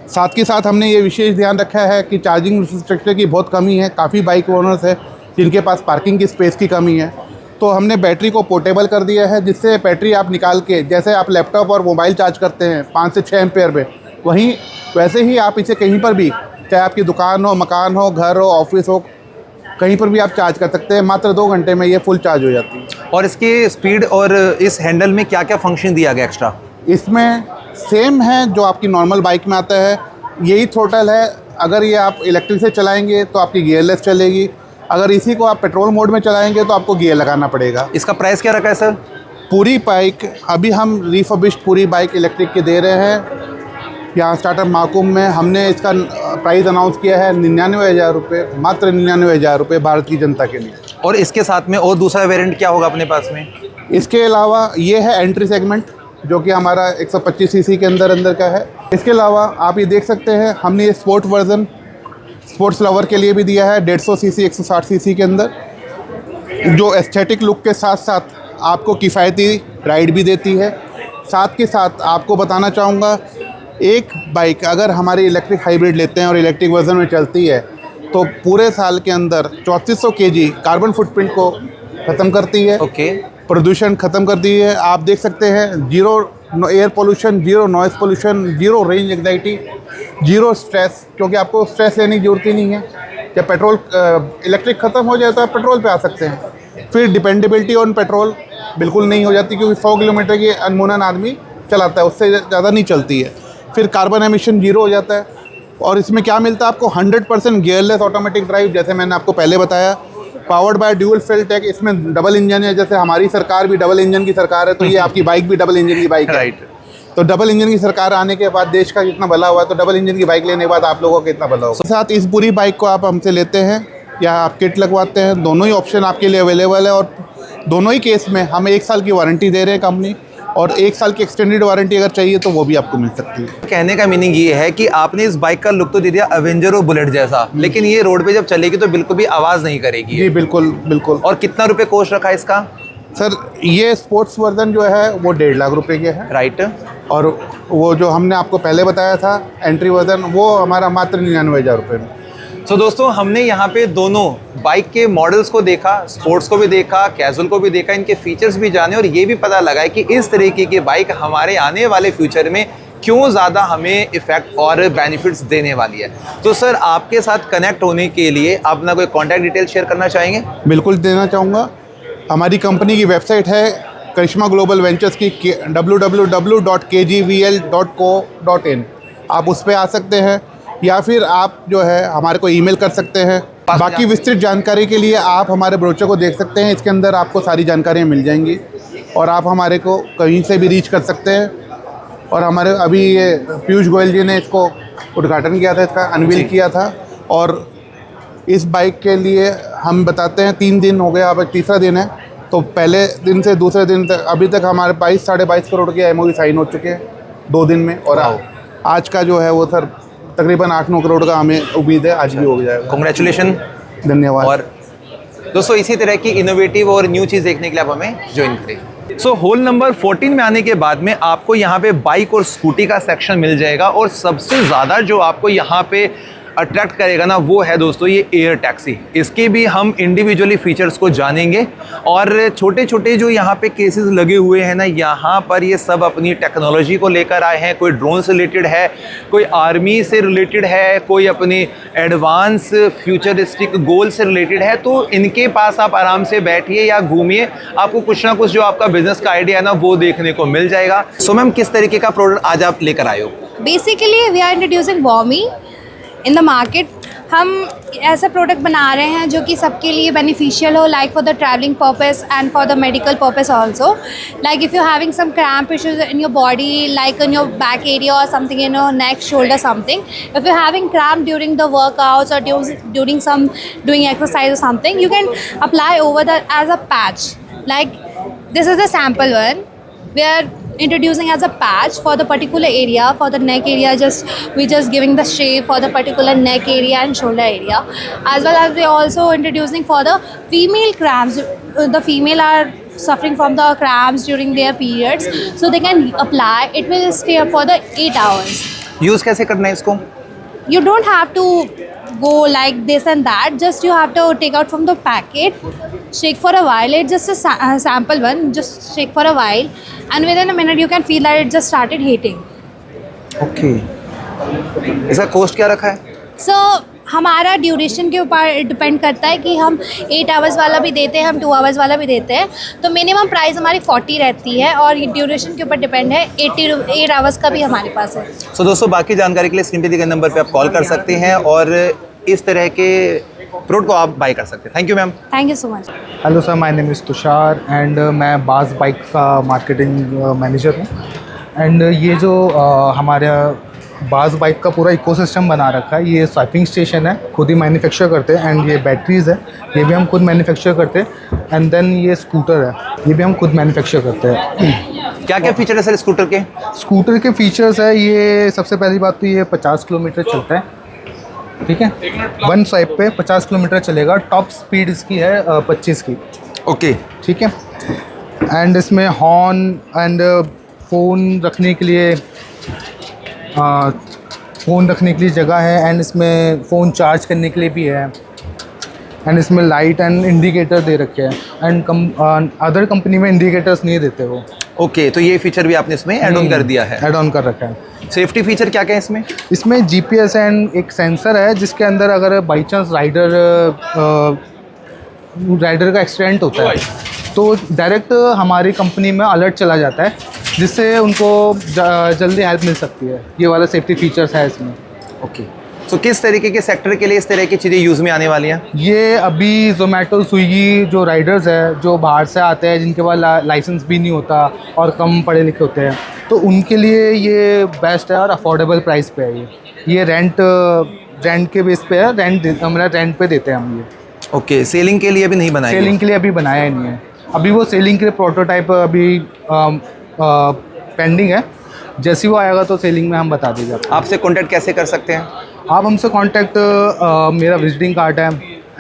साथ के साथ हमने ये विशेष ध्यान रखा है कि चार्जिंग इंफ्रास्ट्रक्चर की बहुत कमी है, काफ़ी बाइक ओनर्स है जिनके पास पार्किंग की स्पेस की कमी है, तो हमने बैटरी को पोर्टेबल कर दिया है, जिससे बैटरी आप निकाल के जैसे आप लैपटॉप और मोबाइल चार्ज करते हैं 5 से 6 एम्पेयर में, वहीं वैसे ही आप इसे कहीं पर भी, चाहे आपकी दुकान हो, मकान हो, घर हो, ऑफिस हो, कहीं पर भी आप चार्ज कर सकते हैं। मात्र 2 घंटे में ये फुल चार्ज हो जाती है। और इसकी स्पीड और इस हैंडल में क्या क्या फंक्शन दिया गया एक्स्ट्रा? इसमें सेम है जो आपकी नॉर्मल बाइक में आता है, यही थ्रोटल है। अगर ये आप इलेक्ट्रिक से चलाएंगे तो आपकी गियरलेस चलेगी, अगर इसी को आप पेट्रोल मोड में चलाएंगे तो आपको गियर लगाना पड़ेगा। इसका प्राइस क्या रखा है सर? पूरी बाइक अभी हम रिफर्बिश्ड पूरी बाइक इलेक्ट्रिक के दे रहे हैं यहाँ स्टार्टअप महाकुंभ में। हमने इसका प्राइस अनाउंस किया है 99,000 रुपये, मात्र 99,000 रुपये भारत की जनता के लिए। और इसके साथ में और दूसरा वेरिएंट क्या होगा अपने पास में? इसके अलावा ये है एंट्री सेगमेंट जो कि हमारा 125 सीसी के अंदर का है। इसके अलावा आप ये देख सकते हैं हमने ये स्पोर्ट वर्जन स्पोर्ट्स लवर के लिए भी दिया है 150 सीसी 160 सीसी के अंदर, जो एस्थेटिक लुक के साथ साथ आपको किफ़ायती राइड भी देती है। साथ के साथ आपको बताना चाहूँगा, एक बाइक अगर हमारी इलेक्ट्रिक हाइब्रिड लेते हैं और इलेक्ट्रिक वर्जन में चलती है तो पूरे साल के अंदर 3400 kg कार्बन फुटप्रिंट को ख़त्म करती है। ओके। प्रदूषण ख़त्म करती है। आप देख सकते हैं zero air pollution, zero noise pollution, zero range anxiety, zero stress, क्योंकि आपको स्ट्रेस लेने की ज़रूरत ही नहीं है। जब पेट्रोल इलेक्ट्रिक ख़त्म हो जाए तो आप पेट्रोल पे आ सकते हैं। फिर डिपेंडेबिलिटी ऑन पेट्रोल बिल्कुल नहीं हो जाती, क्योंकि 100 किलोमीटर की अनमोनन आदमी चलाता है, उससे ज़्यादा नहीं चलती है। फिर कार्बन एमिशन जीरो हो जाता है। और इसमें क्या मिलता है आपको? 100% गियरलेस ऑटोमेटिक ड्राइव, जैसे मैंने आपको पहले बताया। Powered by dual fuel tank, इसमें डबल इंजन है, जैसे हमारी सरकार भी डबल इंजन की सरकार है, तो ये आपकी बाइक भी डबल इंजन की बाइक है। राइट। तो डबल इंजन की सरकार आने के बाद देश का कितना भला हुआ है, तो डबल इंजन की बाइक लेने के बाद आप लोगों का कितना भला होगा। साथ इस पूरी बाइक को आप हमसे लेते हैं या आप किट लगवाते हैं, दोनों ही ऑप्शन आपके लिए अवेलेबल है। और दोनों ही केस में हम 1 साल की वारंटी दे रहे हैं कंपनी, और 1 साल की एक्सटेंडेड वारंटी अगर चाहिए तो वो भी आपको मिल सकती है। कहने का मीनिंग ये है कि आपने इस बाइक का लुक तो दे दिया एवेंजर और बुलेट जैसा, लेकिन ये रोड पे जब चलेगी तो बिल्कुल भी आवाज़ नहीं करेगी। जी बिल्कुल बिल्कुल। और कितना रुपये कॉस्ट रखा है इसका? सर ये स्पोर्ट्स वर्जन जो है वो 1.5 लाख रुपए के है। राइट। और वो जो हमने आपको पहले बताया था एंट्री वर्जन, वो हमारा मात्र 99,000 रुपये में। तो दोस्तों हमने यहाँ पे दोनों बाइक के मॉडल्स को देखा, स्पोर्ट्स को भी देखा, कैजुअल को भी देखा, इनके फीचर्स भी जाने, और ये भी पता लगा है कि इस तरीके की बाइक हमारे आने वाले फ्यूचर में क्यों ज़्यादा हमें इफ़ेक्ट और बेनिफिट्स देने वाली है। तो सर आपके साथ कनेक्ट होने के लिए आप अपना कोई कॉन्टैक्ट डिटेल शेयर करना चाहेंगे? बिल्कुल देना चाहूँगा। हमारी कंपनी की वेबसाइट है करिश्मा ग्लोबल वेंचर्स की www.kgvl.co.in, आप उस पर आ सकते हैं, या फिर आप जो है हमारे को ईमेल कर सकते हैं। बाकी विस्तृत जानकारी के लिए आप हमारे ब्रोचर को देख सकते हैं, इसके अंदर आपको सारी जानकारियाँ मिल जाएंगी, और आप हमारे को कहीं से भी रीच कर सकते हैं। और हमारे अभी ये पीयूष गोयल जी ने इसको उद्घाटन किया था, इसका अनवील किया था। और इस बाइक के लिए हम बताते हैं 3 दिन हो गए, अब 3रा दिन है, तो पहले दिन से दूसरे दिन तक अभी तक हमारे 22-22.5 करोड़ के MOU साइन हो चुके हैं 2 दिन में। और आज का जो है वो सर तकरीबन 8-9 करोड़ का हमें उम्मीद है आज भी हो जाएगा। कांग्रेचुलेशन। धन्यवाद। और दोस्तों इसी तरह की इनोवेटिव और न्यू चीज़ देखने के लिए आप हमें ज्वाइन करें। सो होल नंबर 14 में आने के बाद में आपको यहाँ पे बाइक और स्कूटी का सेक्शन मिल जाएगा, और सबसे ज़्यादा जो आपको यहाँ पे अट्रैक्ट करेगा ना वो है दोस्तों ये एयर टैक्सी। इसके भी हम इंडिविजुअली फीचर्स को जानेंगे, और छोटे छोटे जो यहाँ पे केसेस लगे हुए हैं ना, यहाँ पर ये सब अपनी टेक्नोलॉजी को लेकर आए हैं। कोई ड्रोन से रिलेटेड है, कोई आर्मी से रिलेटेड है, कोई अपनी एडवांस फ्यूचरिस्टिक गोल से रिलेटेड है। तो इनके पास आप आराम से बैठिए या घूमिए, आपको कुछ ना कुछ जो आपका बिजनेस का आइडिया है ना वो देखने को मिल जाएगा। सो मैम किस तरीके का प्रोडक्ट आज आप लेकर आए हो? Basically, we are introducing Vommy in the market. हम ऐसा प्रोडक्ट बना रहे हैं जो कि सबके लिए बेनिफिशियल हो, like for the travelling purpose and for the medical purpose also. Like if you having some cramp issues in your body, like in your back area और something in your neck, shoulder, something. If you're having cramp during the workouts or during some doing exercise or something, you can apply over that as a patch. Like this is the sample one. We are introducing as a patch for the particular area, for the neck area. We just giving the shape for the particular neck area and shoulder area, as well as we are also introducing for the female cramps. The female are suffering from the cramps during their periods, so they can apply. It will stay up for the 8 hours. Use कैसे करना है इसको? You don't have to go like this and that. Just you have to take out from the packet, shake for a while. It's just a sample one. Just shake for a while, and within a minute you can feel that it just started heating. Okay, इसका cost क्या रखा है? So हमारा duration के ऊपर depend करता है कि हम 8 आवर्स वाला भी देते हैं, हम 2 आवर्स वाला भी देते हैं. तो मिनिमम प्राइस हमारी 40 रहती है और ड्यूरेशन के ऊपर डिपेंड है. 8 आवर्स का भी हमारे पास है. सो दोस्तों, बाकी जानकारी के लिए स्क्रीन पे दिए गए नंबर पे आप कॉल कर सकते हैं और इस तरह के प्रोडक्ट को आप बाय कर सकते हैं. Thank you ma'am. Thank you so much. Hello sir, my name is Tushar and मैं बाज़ बाइक का मार्केटिंग मैनेजर हूँ. एंड ये जो हमारा बाज़ बाइक का पूरा इकोसिस्टम बना रखा है, ये स्वैपिंग स्टेशन है, खुद ही मैन्युफैक्चर करते हैं. एंड ये बैटरीज़ है, ये भी हम खुद मैन्युफैक्चर करते हैं. एंड देन ये स्कूटर है, ये भी हम खुद मैन्युफैक्चर करते हैं. क्या क्या फीचर है सर स्कूटर के? स्कूटर के फीचर्स है, ये सबसे पहली बात तो ये 50 किलोमीटर चलता है. ठीक है, 1 स्वाइप पे 50 किलोमीटर चलेगा. टॉप स्पीड इसकी है 25 की. ओके, ठीक है. एंड इसमें हॉर्न एंड फ़ोन रखने के लिए जगह है. एंड इसमें फ़ोन चार्ज करने के लिए भी है. एंड इसमें लाइट एंड इंडिकेटर दे रखे हैं. एंड अदर कंपनी में इंडिकेटर्स नहीं देते वो. ओके, तो ये फीचर भी आपने इसमें ऐड ऑन कर दिया है? ऐड ऑन कर रखा है. सेफ्टी फीचर क्या क्या है इसमें? इसमें GPS एंड एक सेंसर है जिसके अंदर अगर बाई चांस राइडर का एक्सीडेंट होता है तो डायरेक्ट हमारी कंपनी में अलर्ट चला जाता है, जिससे उनको जल्दी हेल्प मिल सकती है. ये वाला सेफ्टी फीचर्स है इसमें. ओके, तो किस तरीके के सेक्टर के लिए इस तरह की चीज़ें यूज़ में आने वाली हैं? ये अभी जोमेटो, स्विगी जो राइडर्स है जो बाहर से आते हैं, जिनके पास लाइसेंस भी नहीं होता और कम पढ़े लिखे होते हैं, तो उनके लिए ये बेस्ट है और अफोर्डेबल प्राइस पे है. ये रेंट के बेस पे है. रेंट पे देते हैं हम ये. ओके, सेलिंग के लिए अभी नहीं बनाया? सेलिंग के लिए अभी बनाया ही नहीं है. अभी वो सेलिंग के लिए प्रोटोटाइप अभी पेंडिंग है. जैसे वो आएगा तो सेलिंग में हम बता देंगे. आपसे कांटेक्ट कैसे कर सकते हैं? आप हमसे कांटेक्ट, मेरा विजिटिंग कार्ड है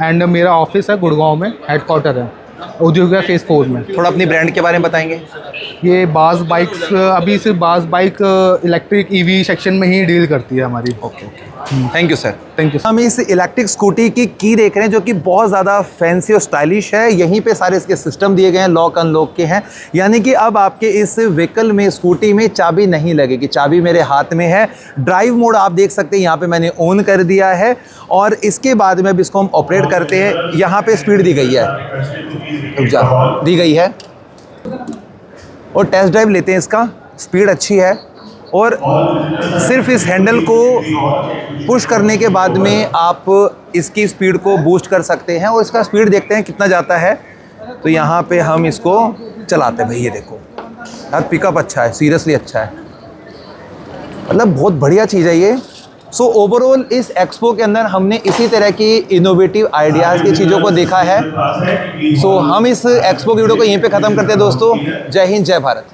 एंड मेरा ऑफिस है गुड़गांव में, हेडक्वार्टर है उद्योग फेज़ 4 में. थोड़ा अपनी ब्रांड के बारे में बताएंगे? ये बाज़ बाइक्स अभी सिर्फ बाज़ बाइक इलेक्ट्रिक EV सेक्शन में ही डील करती है हमारी. Okay, thank you sir. Thank you. हम इस इलेक्ट्रिक स्कूटी की देख रहे हैं जो कि बहुत ज़्यादा फैंसी और स्टाइलिश है. यहीं पे सारे इसके सिस्टम दिए गए हैं, लॉक अनलॉक के हैं. यानी कि अब आपके इस व्हीकल में, स्कूटी में चाबी नहीं लगेगी. चाबी मेरे हाथ में है. ड्राइव मोड आप देख सकते हैं यहाँ पे मैंने ऑन कर दिया है और इसके बाद में अब इसको हम ऑपरेट करते हैं. यहाँ पे स्पीड दी गई है, दी गई है और टेस्ट ड्राइव लेते हैं इसका. स्पीड अच्छी है और सिर्फ इस हैंडल को पुश करने के बाद में आप इसकी स्पीड को बूस्ट कर सकते हैं और इसका स्पीड देखते हैं कितना जाता है. तो यहाँ पे हम इसको चलाते हैं. भाई ये देखो यार, पिकअप अच्छा है, सीरियसली अच्छा है, मतलब बहुत बढ़िया चीज़ है ये. सो ओवरऑल इस एक्सपो के अंदर हमने इसी तरह की इनोवेटिव आइडियाज़ की चीज़ों को देखा है. सो हम इस एक्सपो की वीडियो को यहीं पे ख़त्म करते हैं दोस्तों. जय हिंद, जय भारत.